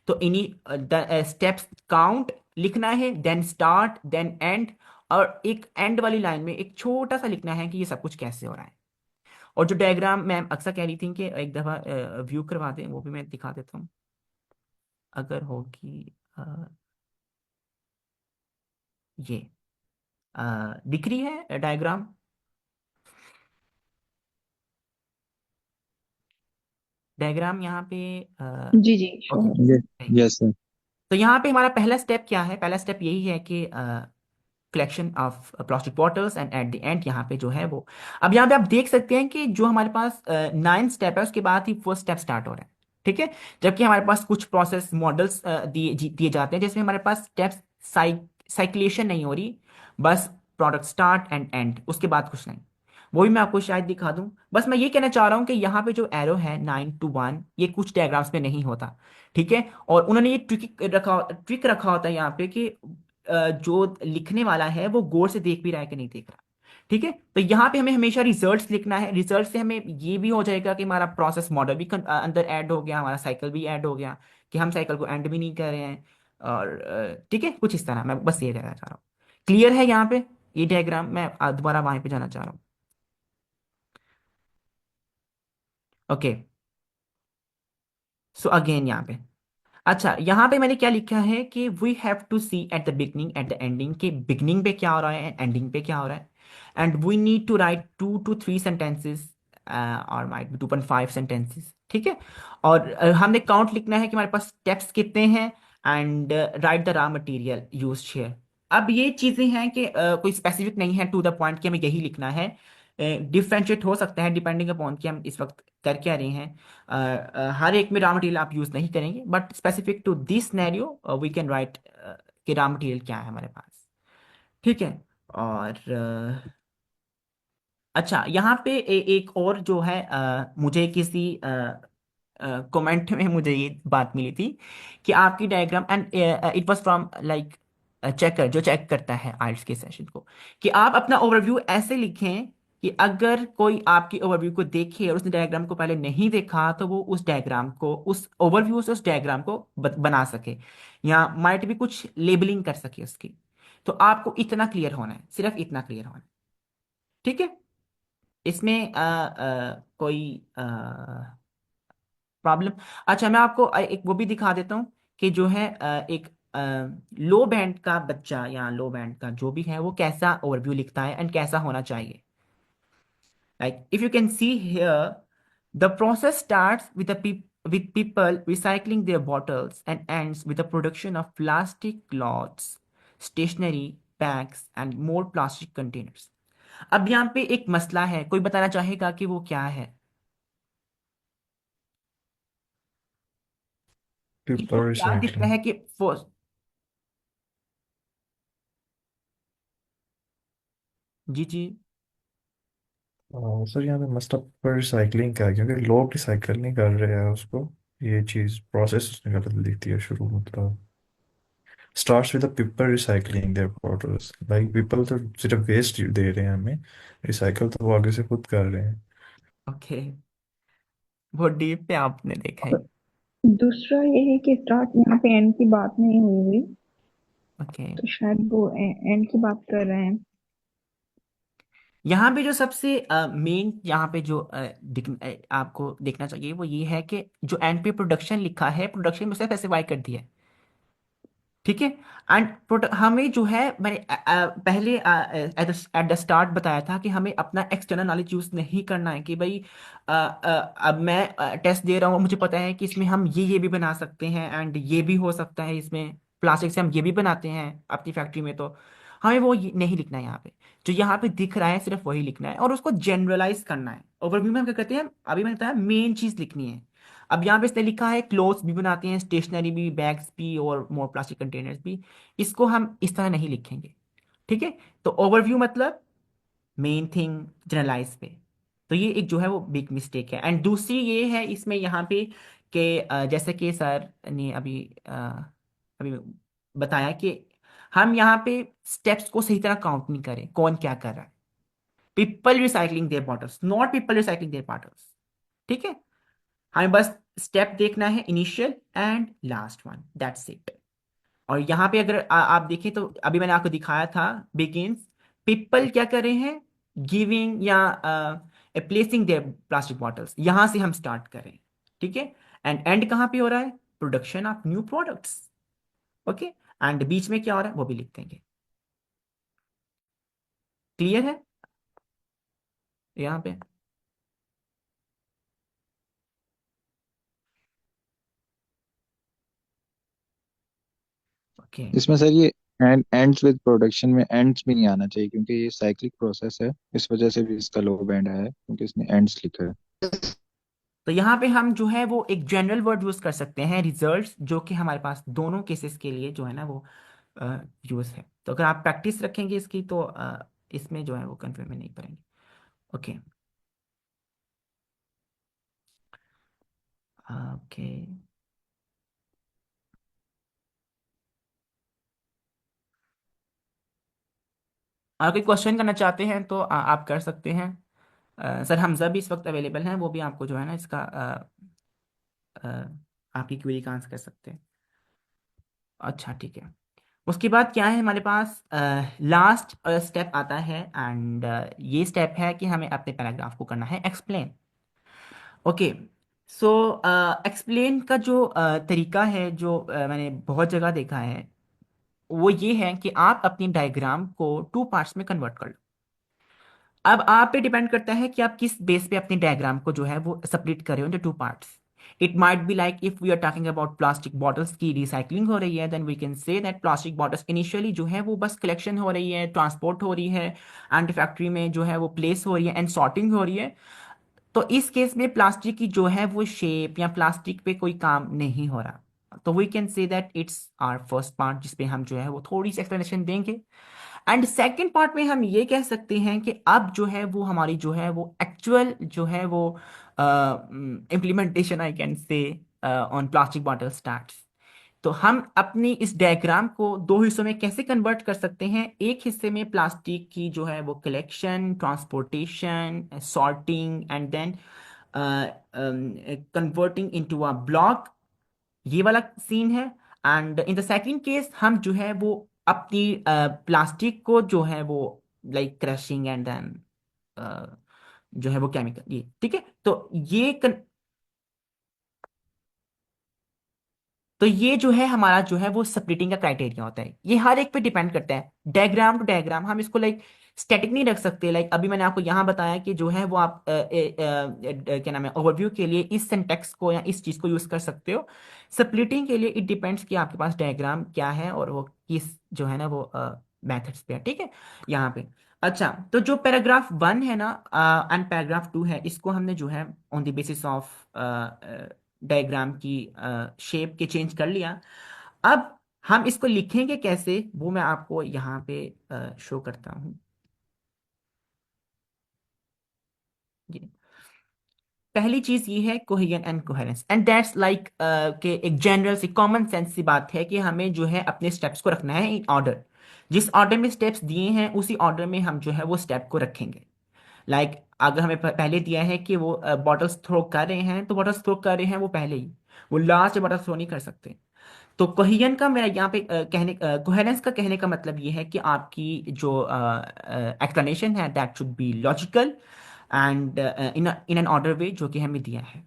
तो इन्हीं स्टेप्स काउंट लिखना है, देन स्टार्ट, देन एंड, और एक एंड वाली लाइन में एक छोटा सा लिखना है कि ये सब कुछ कैसे हो रहा है। और जो डायग्राम मैम अक्सर कह रही थी कि एक दफ़ा व्यू करवा दें, वो भी मैं दिखा देता हूँ अगर होगी। ये दिख रही है डायग्राम? डायग्राम यहाँ पे जी जी, शो ओके। हो रही है। Yes sir. तो यहाँ पे हमारा पहला स्टेप क्या है? पहला स्टेप यही है कि collection of plastic bottles, and at the and यहाँ पे जो है वो, अब यहाँ पे आप देख सकते हैं कि जो हमारे पास 9 स्टेप है उसके बाद ही फर्स्ट स्टेप स्टार्ट हो रहा है। ठीक है। जबकि हमारे पास कुछ प्रोसेस मॉडल्स दिए जाते हैं जिसमें हमारे पास स्टेप्स साइक्लेशन नहीं हो रही, बस प्रोडक्ट स्टार्ट एंड एंड, उसके बाद कुछ नहीं। वो भी मैं आपको शायद दिखा दूं। बस मैं ये कहना चाह रहा हूँ कि यहाँ पे जो एरो है 9 to 1, ये कुछ डायग्राम्स में नहीं होता। ठीक है। और उन्होंने ये ट्रिक रखा होता है यहाँ पे कि जो लिखने वाला है वो गौर से देख भी रहा है कि नहीं देख रहा। ठीक है। तो यहाँ पे हमें हमेशा रिजल्ट्स लिखना है। रिजल्ट से हमें ये भी हो जाएगा कि हमारा प्रोसेस मॉडल भी अंदर ऐड हो गया, हमारा साइकिल भी ऐड हो गया, कि हम साइकिल को एंड भी नहीं कर रहे हैं। और ठीक है, कुछ इस तरह मैं बस ये कहना चाह रहा हूँ। क्लियर है यहाँ पे ये डायग्राम? मैं दोबारा वहां पे जाना चाह रहा हूँ। ओके। सो अगेन यहाँ पे, अच्छा यहाँ पे मैंने क्या लिखा है कि we have to see at the beginning at the ending, के बिगनिंग पे क्या हो रहा है, एंडिंग पे क्या हो रहा है। And we need to write 2 to 3 sentences, और माइट बी 2.5 sentences। ठीक है। और हमने काउंट लिखना है कि हमारे पास स्टेप्स कितने हैं, and right the raw material use here. अब ये चीजें हैं कि कोई स्पेसिफिक नहीं है टू द पॉइंट कि हमें यही लिखना है। डिफरेंशिएट हो सकता है डिपेंडिंग अपॉन कि हम इस वक्त कर क्या रहे हैं। हर एक में रॉ मटेरियल आप यूज नहीं करेंगे, but specific to this scenario we can write कि रॉ मटेरियल क्या है हमारे पास। ठीक है। और अच्छा यहाँ पे एक और जो है, मुझे किसी कमेंट में मुझे ये बात मिली थी कि आपकी diagram, and it was from like checker, जो चेक करता है आइल्स के सेशन को, कि आप अपना ओवरव्यू ऐसे लिखें कि अगर कोई आपकी ओवरव्यू को देखे और उसने डायग्राम को पहले नहीं देखा, तो वो उस डायग्राम को, उस ओवरव्यू से उस डायग्राम को बना सके, या माइट भी कुछ लेबलिंग कर सके उसकी। तो आपको इतना क्लियर होना है, सिर्फ इतना क्लियर होना है। ठीक है। इसमें कोई प्रॉब्लम? अच्छा मैं आपको एक वो भी दिखा देता हूँ कि जो है एक लो बैंड का बच्चा या लो बैंड का जो भी है वो कैसा ओवरव्यू लिखता है एंड कैसा होना चाहिए। Like if you can see here, the process starts with people recycling their bottles and ends with the production of plastic cloths, stationery bags and more plastic containers। अब यहाँ पे एक मसला है, कोई बताना चाहेगा कि वो क्या है? पेपर इसको क्या दिखता रिसाइकलिंग। है कि जी जी। सर यहाँ पे मतलब पेपर रिसाइकलिंग का है क्योंकि लोग रिसाइकल नहीं कर रहे हैं उसको। ये चीज़ प्रोसेस उसने गलत लिख दी है शुरू, मतलब starts with the people recycling their bottles. Like people तो सिर्फ वेस्ट दे रहे हैं हमें, रिसाइकल तो वो आगे से खुद कर रहे हैं। ओके, बहुत डीप पे आपने देखा है। दूसरा ये है कि स्टार्ट यहाँ पे एंड की बात नहीं हुई हुई, ओके। तो शायद वो एंड की बात कर रहे हैं। यहाँ पे जो सबसे मेन यहाँ पे जो आपको देखना चाहिए वो ये है कि जो एंड पे प्रोडक्शन लिखा है, प्रोडक्शन में सिर्फ स्पेसिफाई कर दिया है। ठीक है। एंड हमें जो है, मैंने पहले एट द स्टार्ट बताया था कि हमें अपना एक्सटर्नल नॉलेज यूज नहीं करना है कि भाई अब मैं टेस्ट दे रहा हूँ, मुझे पता है कि इसमें हम ये भी बना सकते हैं, एंड ये भी हो सकता है इसमें, प्लास्टिक से हम ये भी बनाते हैं अपनी फैक्ट्री में। तो हमें वो नहीं लिखना है यहाँ पे। जो यहाँ पे दिख रहा है सिर्फ वही लिखना है और उसको जनरलाइज करना है। ओवरव्यू में हम क्या करते हैं, अभी मैंने बताया मेन चीज लिखनी है। अब यहाँ पे इसने लिखा है क्लोथ्स भी बनाते हैं, स्टेशनरी भी, बैग्स भी और मोर प्लास्टिक कंटेनर्स भी। इसको हम इस तरह नहीं लिखेंगे, ठीक है। तो ओवरव्यू मतलब मेन थिंग जनरलाइज पे। तो ये एक जो है वो बिग मिस्टेक है। एंड दूसरी ये है इसमें यहाँ पे कि जैसे कि सर ने अभी बताया कि हम यहाँ पे स्टेप्स को सही तरह काउंट नहीं करें, कौन क्या कर रहा है। People recycling their bottles, not people recycling their bottles, ठीक है। हमें बस स्टेप देखना है, initial and last one, that's it. और यहाँ पे अगर आप देखें तो अभी मैंने आपको दिखाया था बिगिंस, पीपल क्या कर रहे हैं, गिविंग या प्लेसिंग देयर प्लास्टिक बॉटल्स, यहां से हम स्टार्ट करें, ठीक है। एंड एंड कहाँ पे हो रहा है, production of new products, okay. And बीच में क्या हो रहा है वो भी लिख देंगे। क्लियर है यहाँ पे? ओके। इसमें सर ये एंड्स विद प्रोडक्शन में एंड्स भी नहीं आना चाहिए, क्योंकि ये साइक्लिक प्रोसेस है, इस वजह से भी इसका लो बैंड आया है, क्योंकि इसने एंड्स लिखा है। तो यहाँ पे हम जो है वो एक जनरल वर्ड यूज कर सकते हैं, रिजल्ट्स, जो कि हमारे पास दोनों केसेस के लिए जो है ना वो यूज है। तो अगर आप प्रैक्टिस रखेंगे इसकी तो इसमें जो है वो कंफ्यूज में नहीं पड़ेंगे। ओके। ओके। और कोई क्वेश्चन करना चाहते हैं तो आप कर सकते हैं। सर हमजा भी इस वक्त अवेलेबल हैं, वो भी आपको जो है ना इसका अ, आपकी क्वेरी का आंसर कर सकते हैं। अच्छा ठीक है। उसके बाद क्या है हमारे पास, लास्ट स्टेप आता है। एंड ये स्टेप है कि हमें अपने पैराग्राफ को करना है एक्सप्लेन। ओके। सो एक्सप्लेन का जो तरीका है, जो मैंने बहुत जगह देखा है, वो ये है कि आप अपनी डायग्राम को टू पार्ट्स में कन्वर्ट कर लो। अब आप पे डिपेंड करता है कि आप किस बेस पे अपनी डायग्राम को जो है वो स्प्लिट कर रहे हो into two parts. It might be like if we are talking about plastic bottles की रिसाइकलिंग हो रही है, then we can say that plastic bottles initially जो है वो बस कलेक्शन हो रही है, ट्रांसपोर्ट हो रही है, एंड फैक्ट्री में जो है वो प्लेस हो रही है एंड सॉर्टिंग हो रही है। तो इस केस में प्लास्टिक की जो है वो शेप या प्लास्टिक पे कोई काम नहीं हो रहा। तो we can say that it's our first part, जिसपे हम जो है वो थोड़ी सी एक्सप्लेनेशन देंगे। एंड सेकेंड पार्ट में हम ये कह सकते हैं कि अब जो है वो हमारी जो है वो एक्चुअल जो है वो implementation I can say on plastic bottle start. तो हम अपनी इस डायग्राम को दो हिस्सों में कैसे कन्वर्ट कर सकते हैं, एक हिस्से में प्लास्टिक की जो है वो collection, transportation, sorting and then converting into a block, ये वाला सीन है। And in the second case हम जो है वो अपनी प्लास्टिक को जो है वो लाइक क्रशिंग एंड देन जो है वो केमिकल, ये ठीक है। तो ये जो है हमारा जो है वो स्प्लिटिंग का क्राइटेरिया होता है। ये हर एक पे डिपेंड करता है, डायग्राम टू डायग्राम। हम इसको लाइक स्टैटिक नहीं रख सकते। लाइक अभी मैंने आपको यहाँ बताया कि जो है वो आप क्या नाम है, ओवरव्यू के लिए इस सिंटेक्स को या इस चीज को यूज कर सकते हो। स्प्लिटिंग के लिए इट डिपेंड्स कि आपके पास डायग्राम क्या है और वो किस जो है ना वो मेथड्स पे है, ठीक है, यहाँ पे। अच्छा, तो जो पैराग्राफ 1 है ना एंड पैराग्राफ 2 है, इसको हमने जो है on the basis of diagram की शेप के चेंज कर लिया। अब हम इसको लिखेंगे कैसे वो मैं आपको यहाँ पे शो करता हूँ। ये पहली चीज ये है cohesion and coherence, and that's like के एक जनरल सी कॉमन सेंस सी बात है कि हमें जो है अपने स्टेप्स को रखना है इन ऑर्डर। जिस ऑर्डर में स्टेप्स दिए हैं उसी ऑर्डर में हम जो है वो स्टेप को रखेंगे। लाइक अगर हमें पहले दिया है कि वो बॉटल्स थ्रो कर रहे हैं, तो बॉटल्स थ्रो कर रहे हैं वो पहले ही, वो लास्ट बॉटल थ्रो नहीं कर सकते। तो कोहेजन का मेरा यहाँ पे कोहेरेंस का कहने का मतलब ये है कि आपकी जो एक्सप्लेनेशन है that should be logical and in an order way जो कि हमें दिया है,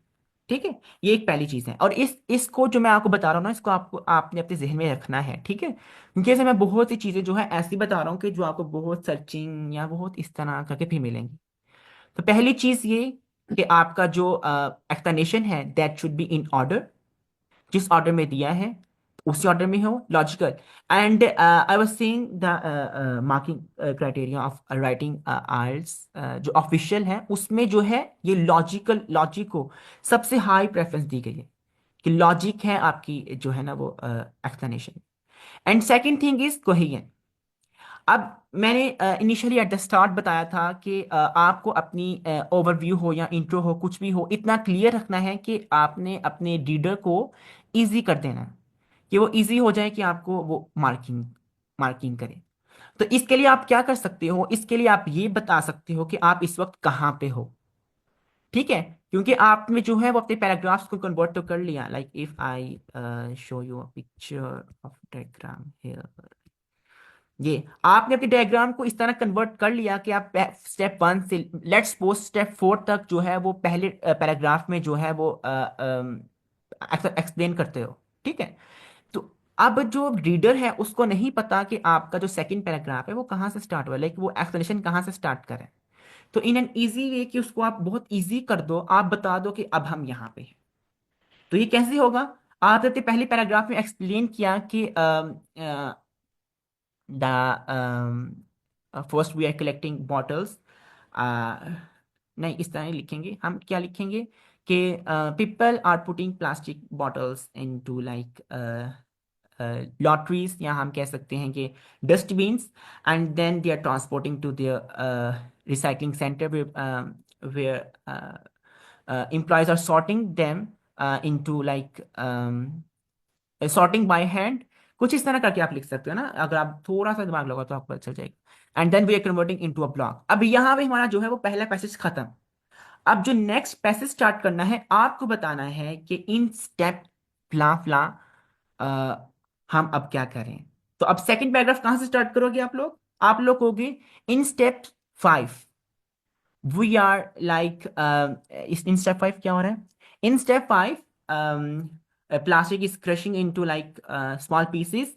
ठीक है। ये एक पहली चीज है। और इसको जो मैं आपको बता रहा हूँ ना, इसको आपको आपने अपने जहन में रखना है, ठीक है, क्योंकि ऐसे मैं बहुत सी चीजें जो है ऐसी बता रहा हूँ कि जो आपको बहुत सर्चिंग या बहुत इस तरह करके भी मिलेंगी। तो पहली चीज ये कि आपका जो एक्सप्लेनेशन है that should be in order, जिस ऑर्डर में दिया है उसी ऑर्डर में हो, logical. And I was seeing the marking criteria of writing IELTS, जो ऑफिशियल है उसमें जो है ये लॉजिक को सबसे हाई प्रेफरेंस दी गई है, कि लॉजिक है आपकी जो है ना वो explanation. And second thing is cohesion. अब मैंने इनिशियली एट द स्टार्ट बताया था कि आपको अपनी ओवरव्यू हो या इंट्रो हो, कुछ भी हो, इतना क्लियर रखना है कि आपने अपने रीडर को इजी कर देना है, कि वो इजी हो जाए कि आपको वो मार्किंग मार्किंग करे। तो इसके लिए आप क्या कर सकते हो, इसके लिए आप ये बता सकते हो कि आप इस वक्त कहाँ पे हो। ठीक है, क्योंकि आपने जो है वो अपने पैराग्राफ्स को कन्वर्ट तो कर लिया। Like if I show you a picture of diagram here, ये आपने अपने डायग्राम को इस तरह कन्वर्ट कर लिया कि आप स्टेप 1 से लेट्स सपोज स्टेप 4 तक जो है वो पहले पैराग्राफ में जो है वो एक्सप्लेन करते हो। ठीक है, तो अब जो रीडर है उसको नहीं पता कि आपका जो सेकंड पैराग्राफ है वो कहाँ से स्टार्ट हुआ, लाइक वो एक्सप्लेनेशन कहाँ से स्टार्ट करें। तो इन एन इजी वे कि उसको आप बहुत इजी कर दो, आप बता दो कि अब हम यहाँ पे हैं। तो ये कैसे होगा, आपने अपने पहले पैराग्राफ में एक्सप्लेन किया कि first we are collecting bottles, नहीं इस तरह नहीं लिखेंगे, हम क्या लिखेंगे कि people are putting plastic bottles into like lotteries, या हम कह सकते हैं कि dustbins, and then they are transporting to their recycling center where employees are sorting them into like sorting by hand. कुछ इस तरह करके आप लिख सकते हो ना, अगर आप थोड़ा सा दिमाग लगाओ तो आपको पता चल जाएगा। And then we are converting into a block. अब यहाँ पे हमारा जो है वो पहला पैसेज खत्म। अब जो नेक्स्ट पैसेज स्टार्ट करना है, आपको बताना है कि इन स्टेप फ्ला फ्ला अ, हम अब क्या करें। तो अब सेकंड पैराग्राफ कहां से स्टार्ट करोगे आप लोग, कहोगे in step 5 we are like, in step 5 क्या हो रहा है, in step 5 plastic is crushing into like small pieces,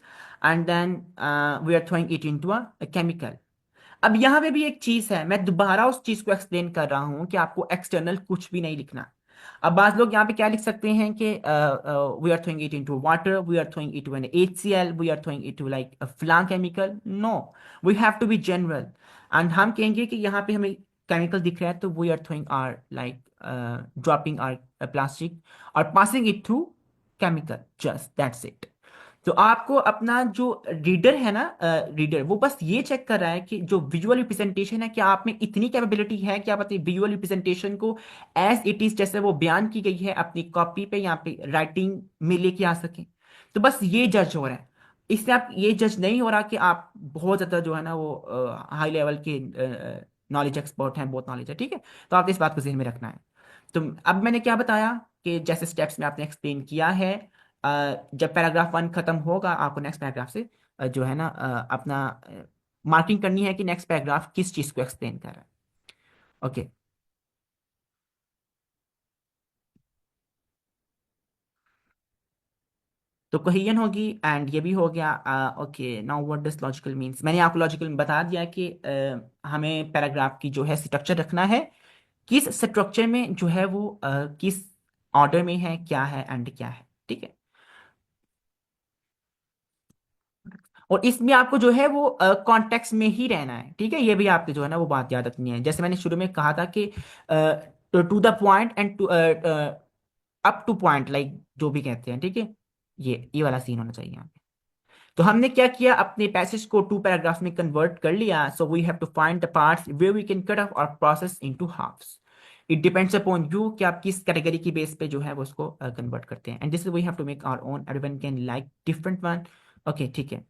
and then we are throwing it into a chemical। अब यहां पे भी एक चीज है, मैं दोबारा उस चीज को एक्सप्लेन कर रहा हूं कि आपको एक्सटर्नल कुछ भी नहीं लिखना। अब बाज लोग यहाँ पे क्या लिख सकते हैं कि we are throwing it into water, we are throwing it to an HCl, we are throwing it to like a फलां chemical. No, we have to be general. And हम कहेंगे कि यहाँ पे हमें केमिकल दिख रहा है, तो we are throwing or like dropping our plastic और passing it through chemical, just that's it. तो आपको अपना जो रीडर है ना, रीडर वो बस ये चेक कर रहा है कि जो विजुअल रिप्रेजेंटेशन है, क्या आप में इतनी कैपेबिलिटी है कि आप अपनी विजुअल रिप्रेजेंटेशन को एज इट इज जैसे वो बयान की गई है अपनी कॉपी पे यहाँ पे राइटिंग में लेके आ सके। तो बस ये जज हो रहा है। इससे आप ये जज नहीं हो रहा कि आप बहुत ज्यादा जो है ना वो हाई लेवल के नॉलेज एक्सपर्ट हैं, बहुत नॉलेज है। ठीक है, तो आपने इस बात को जहन में रखना है। तो अब मैंने क्या बताया कि जैसे स्टेप्स में आपने एक्सप्लेन किया है, जब पैराग्राफ 1 खत्म होगा आपको नेक्स्ट पैराग्राफ से जो है ना अपना मार्किंग करनी है कि नेक्स्ट पैराग्राफ किस चीज को एक्सप्लेन कर रहा है। ओके, तो कोहेजन होगी एंड ये भी हो गया। Okay, now what does logical means, मैंने आपको लॉजिकल में बता दिया कि हमें पैराग्राफ की जो है स्ट्रक्चर रखना है, किस स्ट्रक्चर में जो है वो किस ऑर्डर में है, क्या है एंड क्या है। ठीक है, और इसमें आपको जो है वो कॉन्टेक्स्ट में ही रहना है। ठीक है, ये भी आपको जो है ना वो बात याद रखनी है, जैसे मैंने शुरू में कहा था कि to the point and to up to point, like जो भी कहते हैं। ठीक है, ये वाला सीन होना चाहिए यहाँ पे। तो हमने क्या किया, अपने पैसेज को 2 पैराग्राफ में कन्वर्ट कर लिया। So we have to find the parts where we can cut off और process into halves. It depends upon you कि आप किस कैटेगरी की बेस पे जो है वो उसको कन्वर्ट करते हैं। And this we have to make our own, everyone can like different one. Okay, ठीक है।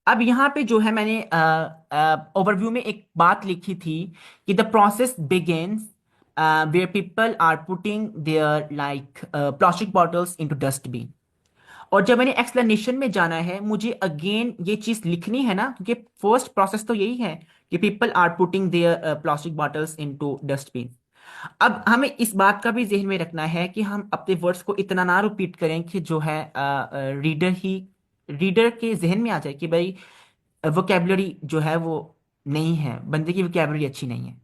अब यहाँ पे जो है मैंने ओवरव्यू में एक बात लिखी थी कि the process begins where people are putting their like plastic bottles into dustbin. और जब मैंने एक्सप्लेनेशन में जाना है, मुझे अगेन ये चीज लिखनी है ना, क्योंकि फर्स्ट प्रोसेस तो यही है कि people are putting their plastic bottles into dustbin. अब हमें इस बात का भी जहन में रखना है कि हम अपने वर्ड्स को इतना ना रिपीट करें कि जो है रीडर के जहन में आ जाए कि भाई वोकेबलरी जो है वो नहीं है, बंदे की वोकेबलरी अच्छी नहीं है।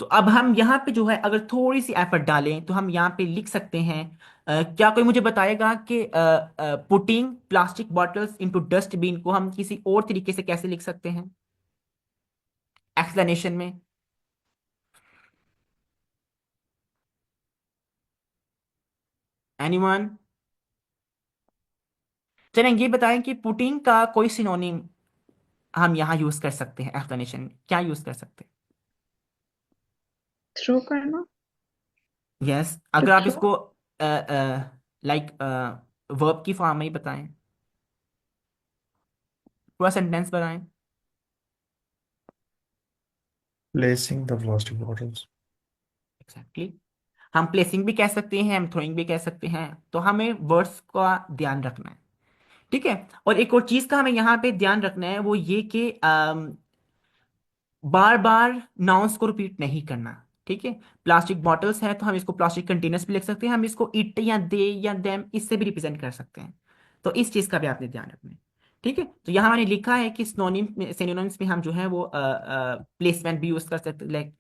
तो अब हम यहाँ पे जो है अगर थोड़ी सी एफर्ट डालें तो हम यहाँ पे लिख सकते हैं। क्या कोई मुझे बताएगा कि putting plastic bottles into dustbin को हम किसी और तरीके से कैसे लिख सकते हैं एक्सप्लेनेशन में? एनीवन? चलें ये बताएं कि पुटिंग का कोई सिनोनिम हम यहाँ यूज कर सकते हैं एक्सप्लेनेशन में, क्या यूज कर सकते थ्रो करना। हैं? यस, टू अगर आप थ्रो। इसको लाइक वर्ब की फॉर्म में ही बताएं, पूरा सेंटेंस बताएं। Placing the plastic bottles. Exactly. हम प्लेसिंग भी कह सकते हैं, हम थ्रोइंग भी कह सकते हैं, तो हमें वर्ड्स का ध्यान रखना है। ठीक है। और एक और चीज का हमें यहाँ पे ध्यान रखना है, वो ये कि बार बार नाउन्स को रिपीट नहीं करना। ठीक है। प्लास्टिक बॉटल्स है तो हम इसको प्लास्टिक कंटेनर्स भी लिख सकते हैं, हम इसको इट या दे या देम इससे भी रिप्रेजेंट कर सकते हैं। तो इस चीज का भी आपने ध्यान रखना है। ठीक है। तो यहाँ मैंने लिखा है कि सिनोनिम्स में हम जो है वो प्लेसमेंट भी यूज कर सकते हैं, like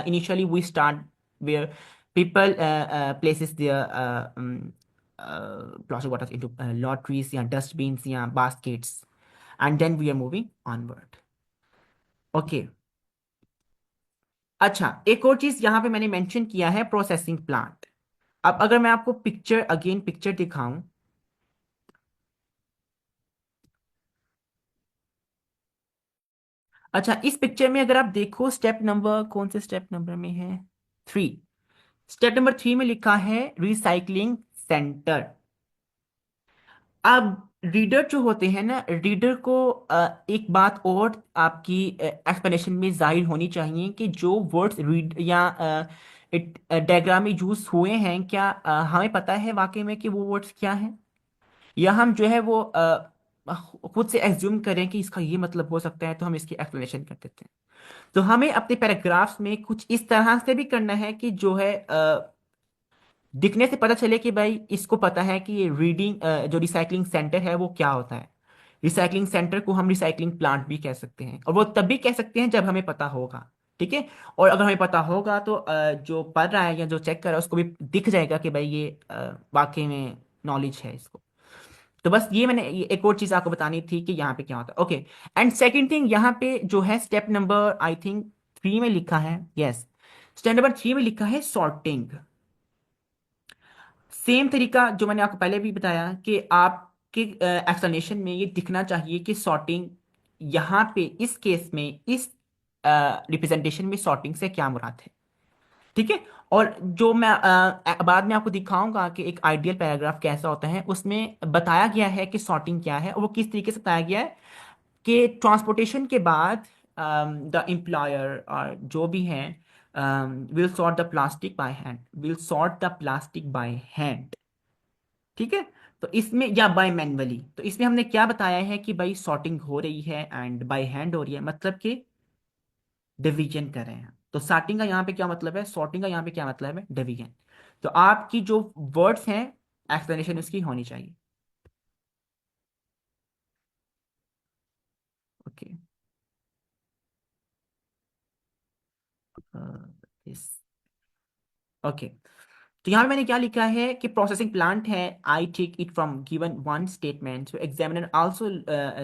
initially we start where people places their plastic bottles into lotteries या डस्टबिन्स या baskets, and then we are moving onward. Okay. अच्छा, एक और चीज यहां पे मैंने मेंशन किया है, प्रोसेसिंग प्लांट। अब अगर मैं आपको पिक्चर दिखाऊं। अच्छा, इस पिक्चर में अगर आप देखो, स्टेप नंबर कौन से स्टेप नंबर में है? 3। स्टेप नंबर 3 में लिखा है रिसाइकलिंग सेंटर। अब रीडर जो होते हैं ना, रीडर को एक बात और आपकी एक्सप्लेनेशन में जाहिर होनी चाहिए कि जो वर्ड्स रीड या डायग्राम में यूज हुए हैं, क्या हमें पता है वाकई में कि वो वर्ड्स क्या हैं, या हम जो है वो खुद से एज्यूम करें कि इसका ये मतलब हो सकता है, तो हम इसकी एक्सप्लेनेशन कर देते हैं। तो हमें अपने पैराग्राफ्स में कुछ इस तरह से भी करना है कि जो है दिखने से पता चले कि भाई इसको पता है कि ये रीडिंग जो रिसाइकलिंग सेंटर है वो क्या होता है। रिसाइकलिंग सेंटर को हम रिसाइकलिंग प्लांट भी कह सकते हैं, और वो तब भी कह सकते हैं जब हमें पता होगा। ठीक है। और अगर हमें पता होगा तो जो पढ़ रहा है या जो चेक कर रहा है उसको भी दिख जाएगा कि भाई ये वाकई में नॉलेज है इसको। तो बस ये मैंने एक और चीज आपको बतानी थी कि यहाँ पे क्या होता है। ओके। एंड सेकंड थिंग, यहाँ पे जो है स्टेप नंबर आई थिंक 3 में लिखा है। यस, स्टेप नंबर 3 में लिखा है सॉर्टिंग। सेम तरीका जो मैंने आपको पहले भी बताया कि आपके एक्सप्लेनेशन में ये दिखना चाहिए कि सॉर्टिंग यहाँ पे इस केस में इस रिप्रेजेंटेशन में सॉर्टिंग से क्या मुराद है। ठीक है। और जो मैं बाद में आपको दिखाऊंगा कि एक आइडियल पैराग्राफ कैसा होता है, उसमें बताया गया है कि सॉर्टिंग क्या है और वो किस तरीके से बताया गया है कि ट्रांसपोर्टेशन के बाद द एम्प्लॉयर और जो भी है will sort the plastic by hand. ठीक है। तो इसमें या बाय मैन्युअली, तो इसमें हमने क्या बताया है कि भाई सॉर्टिंग हो रही है एंड बाय हैंड हो रही है, मतलब कि डिवीजन कर रहे हैं। तो सॉर्टिंग का यहाँ पे क्या मतलब है, सॉर्टिंग का यहाँ पे क्या मतलब है, डिवीजन। तो आपकी जो वर्ड्स हैं एक्सप्लेनेशन उसकी होनी चाहिए। ओके। इस ओके। तो यहाँ पे मैंने क्या लिखा है कि प्रोसेसिंग प्लांट है, I take it from given one statement, so examiner also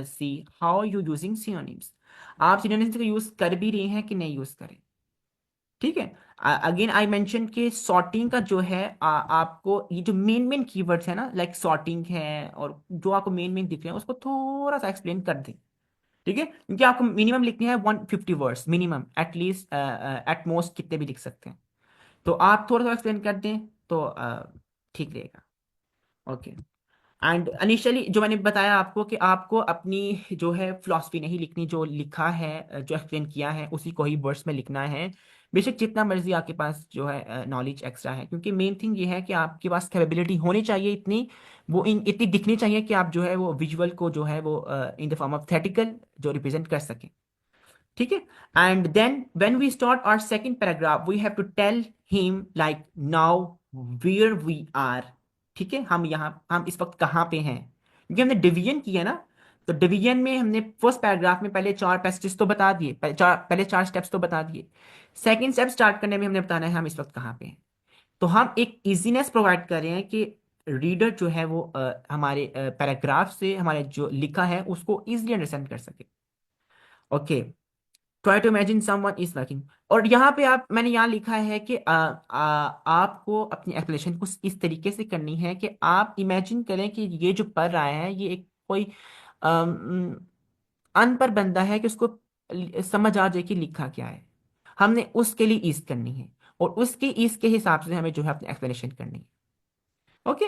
see how you using synonyms. आप सिनोनिम्स को यूज कर भी रहे हैं कि नहीं यूज करें। ठीक है। अगेन आई मेंशन कि सॉर्टिंग का जो है आपको ये जो मेन मेन कीवर्ड्स है ना, लाइक सॉर्टिंग है और जो आपको मेन मेन दिख रहे हैं उसको थोड़ा सा एक्सप्लेन कर दें। ठीक है, क्योंकि आपको मिनिमम लिखने हैं 150 words minimum, at least at most कितने भी लिख सकते हैं। तो आप थोड़ा सा एक्सप्लेन कर दें तो ठीक रहेगा। ओके। एंड इनिशियली जो मैंने बताया आपको कि आपको अपनी जो है फिलॉसफी नहीं लिखनी, जो लिखा है जो एक्सप्लेन किया है उसी को ही वर्ड्स में लिखना है। बेशक जितना मर्जी आपके पास जो है नॉलेज एक्स्ट्रा है, क्योंकि मेन थिंग ये है कि आपके पास कैपेबिलिटी होनी चाहिए इतनी, वो इतनी दिखनी चाहिए कि आप जो है वो विजुअल को जो है वो इन द फॉर्म ऑफ थेटिकल जो रिप्रेजेंट कर सकें। ठीक है। And then when we start our second paragraph we have to tell him like now where we are. ठीक है, हम इस वक्त कहाँ पे हैं, क्योंकि हमने डिवीजन किया ना। तो डिवीजन में हमने फर्स्ट पैराग्राफ में पहले चार पैसेजेस तो बता दिए, पहले चार स्टेप्स तो बता दिए। सेकंड स्टेप स्टार्ट करने में हमने बताना है हम इस वक्त कहाँ पे हैं। तो हम एक इजीनेस प्रोवाइड कर रहे हैं कि रीडर जो है वो हमारे पैराग्राफ से हमारे जो लिखा है उसको इजीली अंडरस्टैंड कर सके। Okay, try to imagine someone is working. और यहाँ पे आप, मैंने यहाँ लिखा है कि आपको अपनी एक्सप्लेनेशन कुछ इस तरीके से करनी है कि आप इमेजिन करें कि ये जो पढ़ रहा है ये एक कोई अनपढ़ बंदा है कि उसको समझ आ जाए कि लिखा क्या है। हमने उसके लिए ईज करनी है और उसके ईज के हिसाब से हमें जो है अपनी एक्सप्लेनेशन करनी है। Okay,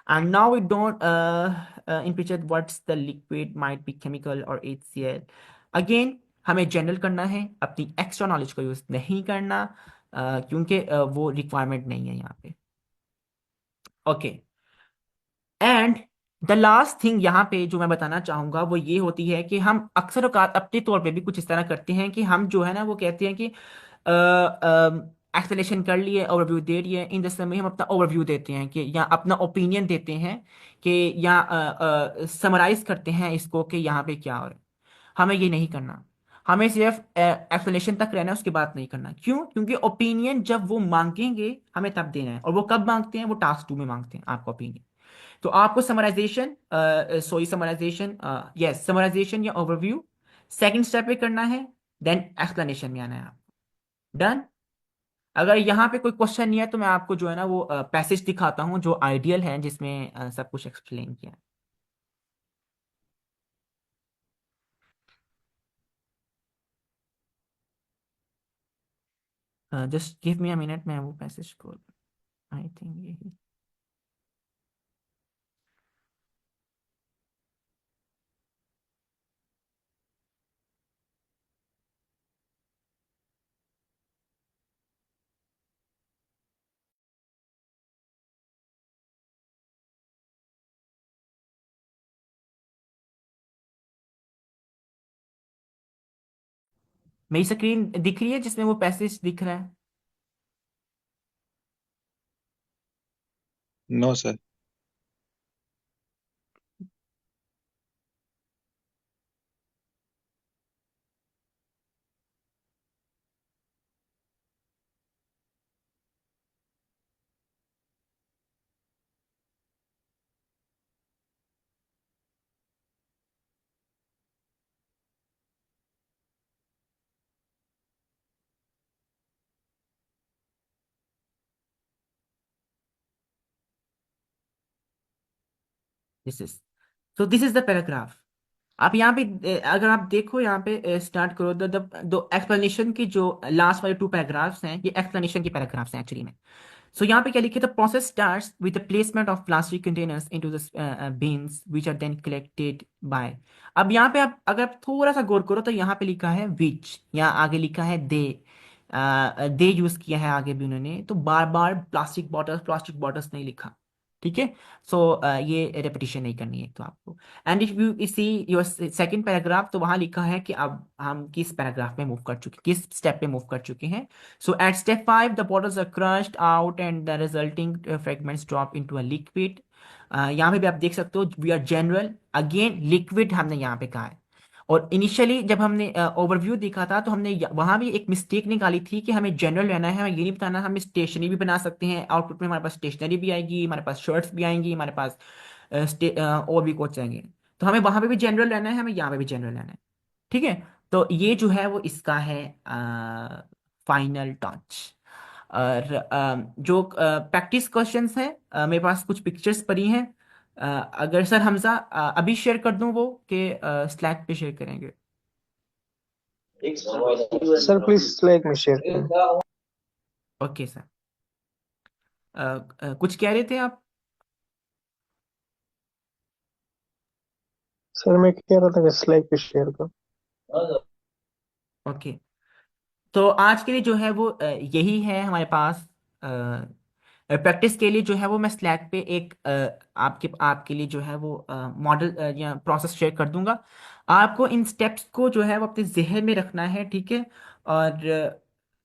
and now we don't interpret what's the liquid might be chemical or HCl। again हमें जनरल करना है, अपनी एक्स्ट्रा नॉलेज को यूज नहीं करना, क्योंकि वो रिक्वायरमेंट नहीं है यहाँ पे। Okay, and the last thing यहाँ पे जो मैं बताना चाहूंगा वो ये होती है कि हम अक्सर औकात अपने तौर पे भी कुछ इस तरह करते हैं कि हम जो है ना वो कहते हैं कि एक्सप्लेनेशन कर लिए, ओवरव्यू दे दिए, इन द समय हम अपना ओवरव्यू देते हैं कि या अपना ओपिनियन देते हैं कि या समराइज करते हैं इसको कि यहाँ पे क्या हो रहा है। हमें ये नहीं करना, हमें सिर्फ एक्सप्लेनेशन तक रहना है, उसके बाद नहीं करना। क्यों? क्योंकि ओपिनियन जब वो मांगेंगे हमें तब देना है, और वो कब मांगते हैं? वो टास्क 2 में मांगते हैं आपका ओपिनियन। तो आपको समराइजेशन, समराइजेशन, यस समराइजेशन या ओवरव्यू सेकंड स्टेप पे करना है, देन एक्सप्लेनेशन में आना है आपको। डन। अगर यहाँ पे कोई क्वेश्चन नहीं है तो मैं आपको जो है ना वो पैसेज दिखाता हूँ जो आइडियल है, जिसमें सब कुछ एक्सप्लेन किया है। Just give me a minute, मैं वो पैसेज को, आई थिंक यही। मेरी स्क्रीन दिख रही है जिसमें वो पैसेज दिख रहा है? No sir. This is, so this is the paragraph. आप यहाँ पे अगर आप देखो यहाँ पे स्टार्ट करो, दो एक्सप्लेनेशन की जो लास्ट वाले 2 पैराग्राफ्स हैं ये एक्सप्लेनेशन की पैराग्राफ्स हैं एक्चुअली में। सो यहाँ पे क्या लिखे? The process starts with the placement of plastic containers into the bins which are then collected by. अब यहाँ पे आप अगर आप थोड़ा सा गौर करो तो यहाँ पे लिखा है विच, यहाँ आगे लिखा है दे यूज किया है आगे भी उन्होंने, तो बार बार प्लास्टिक बॉटल्स नहीं लिखा। ठीक है, सो ये रेपिटेशन नहीं करनी है तो आपको। And if you see your second paragraph, तो वहां लिखा है कि अब हम किस पैराग्राफ में मूव कर चुके, किस स्टेप पे मूव कर चुके हैं। So at step 5, the bottles are crushed out and the resulting fragments drop into a liquid। यहाँ पे भी आप देख सकते हो we are general, again liquid हमने यहाँ पे कहा है। और इनिशियली जब हमने ओवरव्यू देखा था तो हमने वहां भी एक मिस्टेक निकाली थी कि हमें जनरल रहना है, हमें ये नहीं बताना हम स्टेशनरी भी बना सकते हैं। आउटपुट में हमारे पास स्टेशनरी भी आएगी, हमारे पास शर्ट्स भी आएंगी, हमारे पास और भी कुछ आएंगे। तो हमें वहां पे भी जनरल रहना है, हमें यहाँ पे भी जनरल रहना है। ठीक है, तो ये जो है वो इसका है फाइनल टच। और जो प्रैक्टिस क्वेश्चंस हैं, मेरे पास कुछ पिक्चर्स पड़ी हैं। अगर सर हमजा अभी शेयर कर दूं वो कि स्लैक पे शेयर करेंगे? सर प्लीज स्लाइड में शेयर करें। Okay sir. कुछ कह रहे थे आप? सर मैं कह रहा था कि स्लाइड पे शेयर करो। ओके, तो आज के लिए जो है वो यही है हमारे पास। प्रैक्टिस के लिए जो है वो मैं स्लैक पे एक आपके आपके लिए जो है वो मॉडल या प्रोसेस शेयर कर दूंगा। आपको इन स्टेप्स को जो है वो अपने जहन में रखना है, ठीक है? और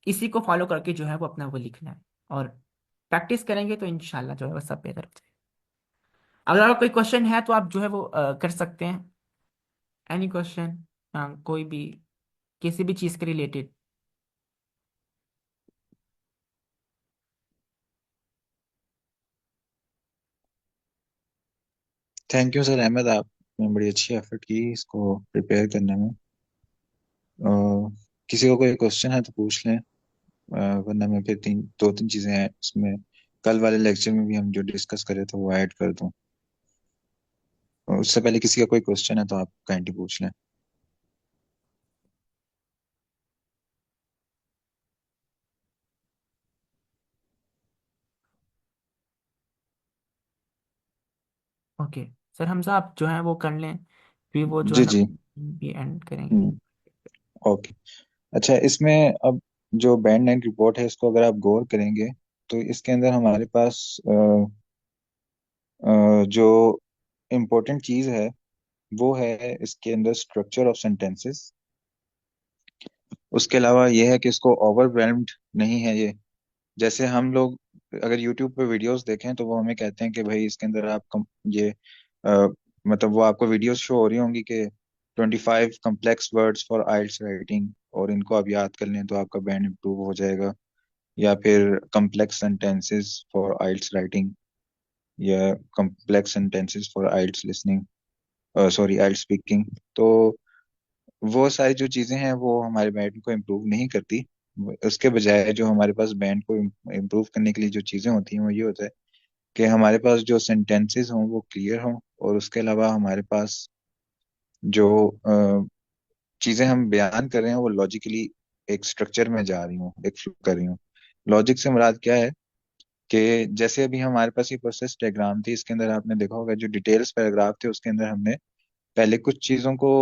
इसी को फॉलो करके जो है वो अपना वो लिखना है, और प्रैक्टिस करेंगे तो इंशाल्लाह जो है वो सब बेहतर हो जाएगा। अगर आपका कोई क्वेश्चन है तो आप जो है वो कर सकते हैं। एनी क्वेश्चन, कोई भी, किसी भी चीज़ के related? Thank you sir Ahmad, आपने बड़ी अच्छी एफर्ट की इसको प्रिपेयर करने में। अ, किसी को कोई क्वेश्चन है तो पूछ लें, वरना मैं फिर दो तीन चीजें हैं इसमें कल वाले लेक्चर में भी हम जो डिस्कस करे थे वो ऐड कर दूं। उससे पहले किसी का कोई क्वेश्चन है तो आप काइंडली पूछ लें। ओके सर, हमजा आप जो है वो कर लें, फिर वो जो है जी ना जी। भी एंड करेंगे। हम्म। ओके। अच्छा, इसमें अब जो बैंड नाइन रिपोर्ट है इसको अगर आप गौर करेंगे तो इसके अंदर हमारे पास जो इम्पोर्टेंट चीज है वो है इसके अंदर स्ट्रक्चर ऑफ सेंटेंसेस। उसके अलावा ये है कि इसको ओवरवेल्म्ड नहीं है ये। जैसे हम लोग अगर यूट्यूब पे वीडियोस देखें तो वो हमें कहते हैं कि भाई इसके अंदर आप ये मतलब वो आपको वीडियोस शो हो रही होंगी कि 25 complex words for IELTS writing, और इनको आप याद कर लें तो आपका बैंड इम्प्रूव हो जाएगा। या फिर complex sentences for IELTS writing, या complex sentences for IELTS listening, sorry IELTS speaking. तो वो सारी जो चीजें हैं वो हमारे बैंड को इम्प्रूव नहीं करती। उसके बजाय जो हमारे पास बैंड को इम्प्रूव करने के लिए जो चीजें होती हैं वो ये होता है कि हमारे पास जो सेंटेंसेस हों वो क्लियर हों, और उसके अलावा हमारे पास जो चीजें हम बयान कर रहे हैं वो लॉजिकली एक स्ट्रक्चर में जा रही हूँ, एक फ्लो कर रही हूँ। लॉजिक से मुराद क्या है कि जैसे अभी हमारे पास ये प्रोसेस डायग्राम थी, इसके अंदर आपने देखा होगा जो डिटेल्स पैराग्राफ थे उसके अंदर हमने पहले कुछ चीजों को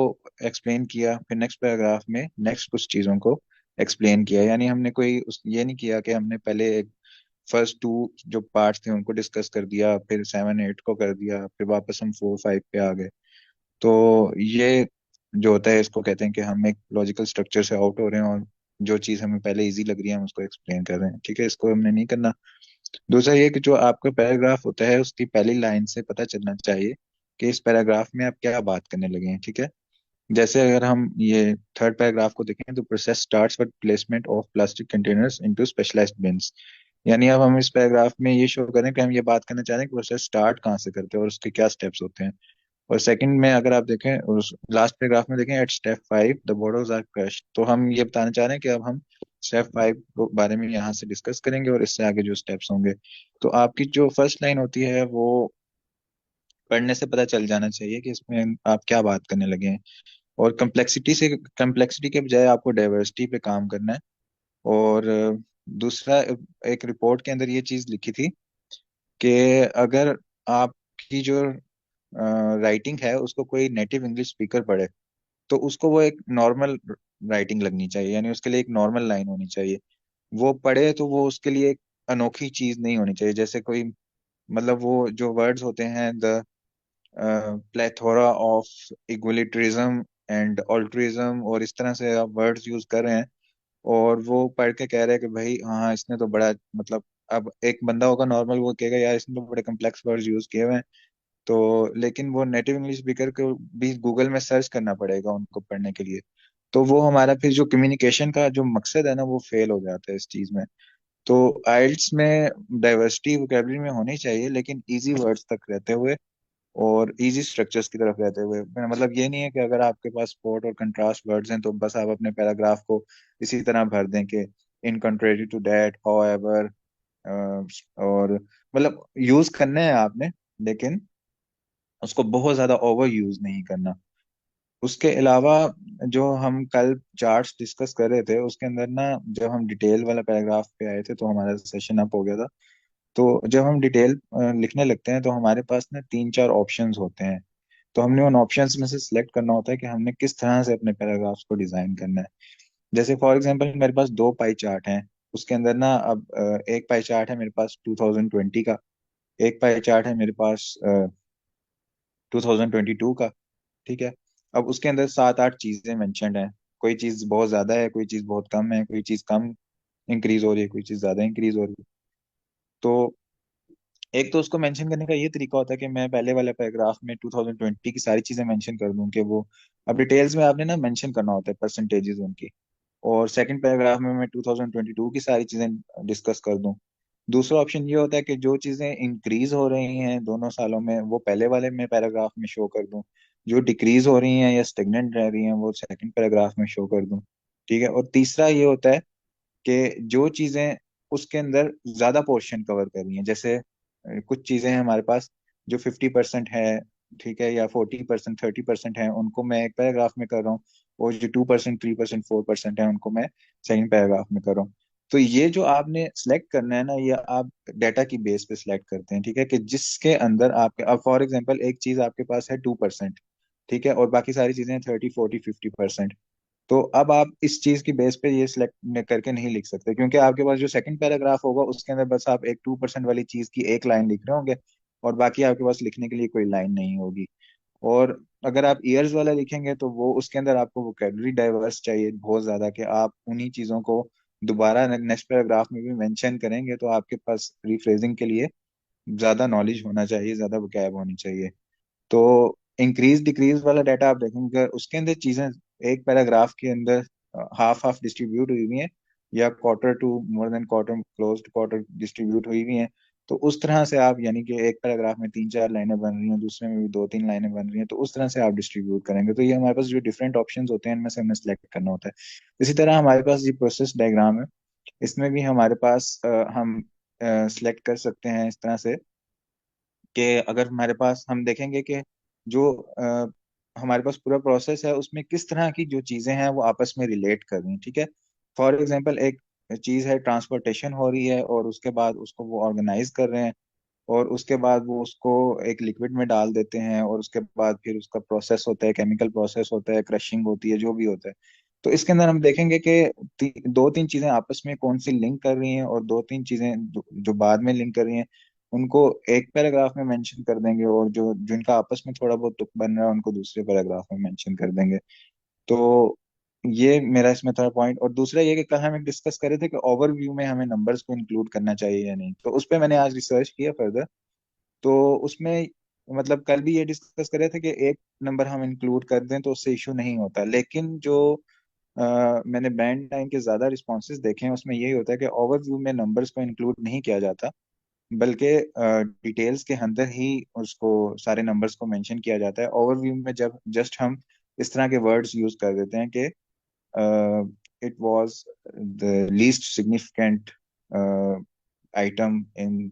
एक्सप्लेन किया, फिर नेक्स्ट पैराग्राफ में नेक्स्ट कुछ चीजों को एक्सप्लेन किया। यानी हमने कोई ये नहीं किया कि हमने पहले एक फर्स्ट टू जो पार्ट्स थे उनको डिस्कस कर दिया, फिर सेवन एट को कर दिया, फिर वापस हम फोर फाइव पे आ गए। तो ये जो होता है इसको कहते हैं कि हम एक लॉजिकल स्ट्रक्चर से आउट हो रहे हैं, और जो चीज हमें पहले इजी लग रही है हम उसको एक्सप्लेन कर रहे हैं। ठीक है, इसको हमने नहीं करना। दूसरा ये कि जो आपका पैराग्राफ होता है उसकी पहली लाइन से पता चलना चाहिए कि इस पैराग्राफ में आप क्या बात करने लगे हैं। ठीक है, जैसे अगर हम ये थर्ड पैराग्राफ को देखें तो process starts with placement of plastic containers into specialised bins. यानी अब हम इस पैराग्राफ में ये शो करें कि हम ये बात करना चाह रहे हैं कि प्रोसेस स्टार्ट कहाँ से करते हैं और उसके क्या स्टेप्स होते हैं। और सेकंड में अगर आप देखें उस लास्ट पैराग्राफ में देखें at step 5 the bottles are crushed, तो हम ये बताना चाह रहे हैं कि अब हम स्टेप 5 के बारे में यहाँ से डिस्कस करेंगे और इससे आगे जो स्टेप्स होंगे। तो आपकी जो फर्स्ट लाइन होती है वो पढ़ने से पता चल जाना चाहिए कि इसमें आप क्या बात करने लगे हैं। और कम्प्लेक्सिटी के बजाय आपको डाइवर्सिटी पे काम करना है। और दूसरा, एक रिपोर्ट के अंदर ये चीज लिखी थी कि अगर आपकी जो राइटिंग है उसको कोई नेटिव इंग्लिश स्पीकर पढ़े तो उसको वो एक नॉर्मल राइटिंग लगनी चाहिए, यानी उसके लिए एक नॉर्मल लाइन होनी चाहिए। वो पढ़े तो वो उसके लिए एक अनोखी चीज नहीं होनी चाहिए। जैसे कोई मतलब वो जो वर्ड्स होते हैं the plethora of egalitarianism and altruism, और इस तरह से आप वर्ड्स यूज कर रहे हैं और वो पढ़ के कह रहे हैं कि भाई हाँ इसने तो बड़ा मतलब, अब एक बंदा होगा नॉर्मल वो कहेगा यार इसने तो बड़े कम्प्लेक्स वर्ड्स यूज किए हुए हैं। तो लेकिन वो नेटिव इंग्लिश स्पीकर को भी गूगल में सर्च करना पड़ेगा उनको पढ़ने के लिए। तो वो हमारा फिर जो कम्युनिकेशन का जो मकसद है ना वो फेल हो जाता है इस चीज में। तो आइल्स में डाइवर्सिटी वोकेबलरी में होनी चाहिए लेकिन इजी वर्ड्स तक रहते हुए और इजी स्ट्रक्चर्स की तरफ रहते हुए। मेरा मतलब ये नहीं है कि अगर आपके पास स्पॉट और कंट्रास्ट वर्ड्स हैं तो बस आप अपने पैराग्राफ को इसी तरह भर दें कि इन कंट्रेरी टू दैट हाउएवर, और मतलब यूज करना है आपने, लेकिन उसको बहुत ज्यादा ओवर यूज नहीं करना। उसके अलावा जो हम कल चार्ट्स डिस्कस कर रहे थे उसके अंदर ना, जब हम डिटेल वाला पैराग्राफ पे आए थे तो हमारा सेशन अप हो गया था। तो जब हम डिटेल लिखने लगते हैं तो हमारे पास ना तीन चार ऑप्शंस होते हैं। तो हमने उन ऑप्शंस में से सिलेक्ट करना होता है कि हमने किस तरह से अपने पैराग्राफ्स को डिजाइन करना है। जैसे फॉर एग्जांपल मेरे पास दो पाई चार्ट हैं, उसके अंदर ना अब एक पाई चार्ट है मेरे पास 2020 का, एक पाई चार्ट है मेरे पास 2022 का। ठीक है, अब उसके अंदर सात आठ चीजें मेंशन्ड हैं। कोई चीज बहुत ज्यादा है, कोई चीज बहुत कम है, कोई चीज कम इंक्रीज हो रही है, कोई चीज ज्यादा इंक्रीज हो रही है। तो एक तो उसको मेंशन करने का ये तरीका होता है कि मैं पहले वाले पैराग्राफ में 2020 की सारी चीजें मेंशन कर दूं कि वो, अब डिटेल्स में आपने ना मेंशन करना होता है परसेंटेजेस उनकी, और सेकंड पैराग्राफ में मैं 2022 की सारी चीजें डिस्कस कर दूं। दूसरा ऑप्शन ये होता है कि जो चीजें इंक्रीज हो रही हैं दोनों सालों में वो पहले वाले में पैराग्राफ में शो कर दूं, जो डिक्रीज हो रही हैं या स्टेगनेंट रह रही हैं वो सेकंड पैराग्राफ में शो कर दूं। ठीक है। और तीसरा ये होता है कि जो चीजें उसके अंदर ज्यादा पोर्शन कवर कर रही हैं, जैसे कुछ चीजें हैं हमारे पास जो 50% है, ठीक है, या 40% 30% है, उनको मैं एक पैराग्राफ में कर रहा हूँ, और जो 2% 3% 4% है उनको मैं सेकंड पैराग्राफ में कर रहा हूँ। तो ये जो आपने सेलेक्ट करना है ना, ये आप डाटा की बेस पे सिलेक्ट करते हैं, ठीक है, कि जिसके अंदर आपके, अब फॉर एग्जांपल एक चीज आपके पास है 2%, ठीक है, और बाकी सारी चीजें 30 40 50%। तो अब आप इस चीज की बेस पे ये सिलेक्ट करके नहीं लिख सकते, क्योंकि आपके पास जो सेकंड पैराग्राफ होगा उसके अंदर बस आप एक 2% वाली चीज की एक लाइन लिख रहे होंगे, और बाकी आपके पास लिखने के लिए कोई लाइन नहीं होगी। और अगर आप ईयर्स वाला लिखेंगे तो वो उसके अंदर आपको वोकेबलरी डाइवर्स चाहिए बहुत ज्यादा, कि आप उन्हीं चीजों को दोबारा नेक्स्ट पैराग्राफ में भी मेंशन करेंगे, तो आपके पास रिफ्रेजिंग के लिए ज्यादा नॉलेज होना चाहिए, ज्यादा वोकैब होनी चाहिए। तो इंक्रीज डिक्रीज वाला डाटा आप देखेंगे उसके अंदर चीजें एक पैराग्राफ के अंदर हाफ हाफ डिस्ट्रीब्यूट हुई हुई हैं, या quarter to more than quarter close to quarter distribute हुई हुई हैं। तो उस तरह से आप, यानी कि एक पैराग्राफ में 3 4 लाइनें बन रही हैं, दूसरे में भी 2 3 लाइनें बन रही हैं, तो उस तरह से आप डिस्ट्रीब्यूट करेंगे। तो ये हमारे पास जो डिफरेंट ऑप्शंस होते हैं इनमें से हमें सेलेक्ट करना होता है। इसी तरह हमारे पास ये प्रोसेस डायग्राम है, इसमें भी हमारे पास हम सेलेक्ट कर सकते हैं इस तरह से कि अगर हमारे पास, हम देखेंगे कि जो हमारे पास पूरा प्रोसेस है उसमें किस तरह की जो चीजें हैं वो आपस में रिलेट कर रही हैं, ठीक है। फॉर एग्जांपल एक चीज है, ट्रांसपोर्टेशन हो रही है, और उसके बाद उसको वो ऑर्गेनाइज कर रहे हैं, और उसके बाद वो उसको एक लिक्विड में डाल देते हैं, और उसके बाद फिर उसका प्रोसेस होता है, केमिकल प्रोसेस होता है, क्रशिंग होती है, जो भी होता है। तो इसके अंदर हम देखेंगे कि 2 3 चीजें आपस में कौन सी लिंक कर रही हैं, और 2 3 चीजें जो बाद में लिंक कर रही हैं उनको एक पैराग्राफ में मेंशन कर देंगे, और जो जिनका आपस में थोड़ा बहुत तुक बन रहा है उनको दूसरे पैराग्राफ में मेंशन कर देंगे। तो ये मेरा इसमें था पॉइंट। और दूसरा ये कि कल हम एक डिस्कस कर रहे थे कि ओवरव्यू में हमें नंबर्स को इंक्लूड करना चाहिए या नहीं, तो उस पर मैंने आज रिसर्च किया फर्दर। तो उसमें मतलब कल भी ये डिस्कस कर रहे थे कि एक नंबर हम इंक्लूड कर दें तो उससे इशू नहीं होता, लेकिन जो मैंने बैंड टाइम के ज्यादा रिस्पॉन्सेज देखे हैं उसमें यही होता है कि ओवरव्यू में नंबर्स को इंक्लूड नहीं किया जाता, बल्कि डिटेल्स के अंदर ही उसको सारे नंबर्स को मेंशन किया जाता है। ओवरव्यू में जब जस्ट हम इस तरह के वर्ड्स यूज कर देते हैं कि it was the least significant item in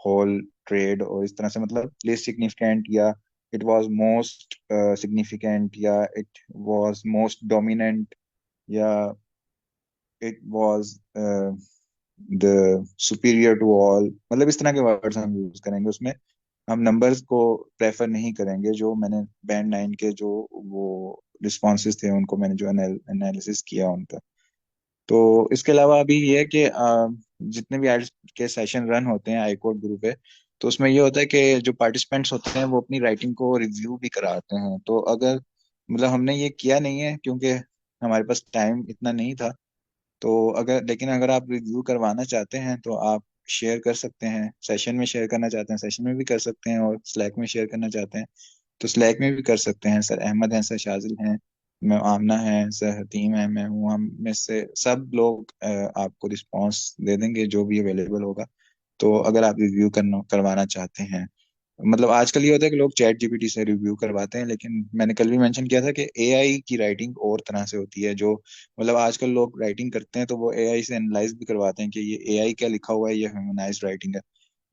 whole trade, और इस तरह से, मतलब लीस्ट सिग्निफिकेंट, या इट वाज मोस्ट सिग्निफिकेंट, या इट वाज मोस्ट डोमिनेंट, या it was the superior to all, मतलब इस तरह के वर्ड्स हम यूज करेंगे उसमें। हम नंबर्स को प्रेफर नहीं करेंगे। जो मैंने बैंड 9 के जो वो रिस्पॉन्सेज थे उनको मैंने जो एनालिसिस किया उनका। तो इसके अलावा अभी ये है कि जितने भी आज के सेशन रन होते हैं आई कोड ग्रुप पे, तो उसमें ये होता है कि जो पार्टिसिपेंट्स होते हैं वो अपनी राइटिंग को रिव्यू भी कराते हैं। तो अगर, मतलब हमने ये किया नहीं है क्योंकि हमारे पास टाइम इतना नहीं था, तो अगर, लेकिन अगर आप रिव्यू करवाना चाहते हैं तो आप शेयर कर सकते हैं, सेशन में शेयर करना चाहते हैं सेशन में भी कर सकते हैं, और स्लैक में शेयर करना चाहते हैं तो स्लैक में भी कर सकते हैं। सर अहमद हैं, सर शाजिल हैं, मैं आमना है, सर हतीम है, मैं हूँ, हम में से सब लोग आपको रिस्पांस दे देंगे जो भी अवेलेबल होगा। तो अगर आप रिव्यू करना करवाना चाहते हैं, मतलब आजकल ये होता है कि लोग चैट जीपीटी से रिव्यू करवाते हैं, लेकिन मैंने कल भी मेंशन किया था कि एआई की राइटिंग और तरह से होती है। जो, मतलब आजकल लोग राइटिंग करते हैं तो वो एआई से एनालाइज भी करवाते हैं कि ये एआई क्या लिखा हुआ है, ये ह्यूमनाइज्ड राइटिंग है,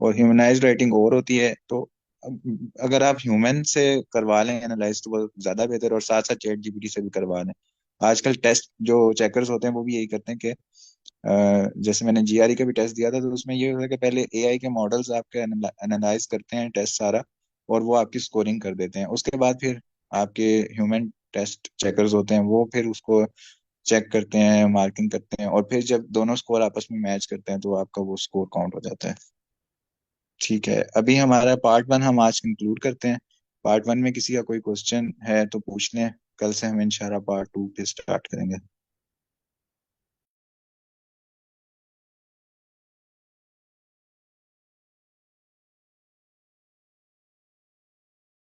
और ह्यूमनाइज्ड राइटिंग और होती है। तो अगर आप ह्यूमन से करवा लें एनालाइज तो वो ज्यादा बेहतर, और साथ साथ चैट जीपीटी से भी करवा लें। आजकल टेस्ट जो चेकर्स होते हैं वो भी यही करते हैं कि जैसे मैंने जीआरई का भी टेस्ट दिया था, तो उसमें ये होता है कि पहले एआई के मॉडल्स आपके एनालाइज करते हैं टेस्ट सारा, और वो आपकी स्कोरिंग कर देते हैं। उसके बाद फिर आपके ह्यूमन टेस्ट चेकर्स होते हैं वो फिर उसको चेक करते हैं, मार्किंग करते हैं, और फिर जब दोनों स्कोर आपस में मैच करते हैं तो आपका वो स्कोर काउंट हो जाता है। ठीक है, अभी हमारा पार्ट 1 हम आज कंक्लूड करते हैं। पार्ट 1 में किसी का कोई क्वेश्चन है तो पूछ लें, कल से हम इंशाल्लाह पार्ट 2 पे स्टार्ट करेंगे।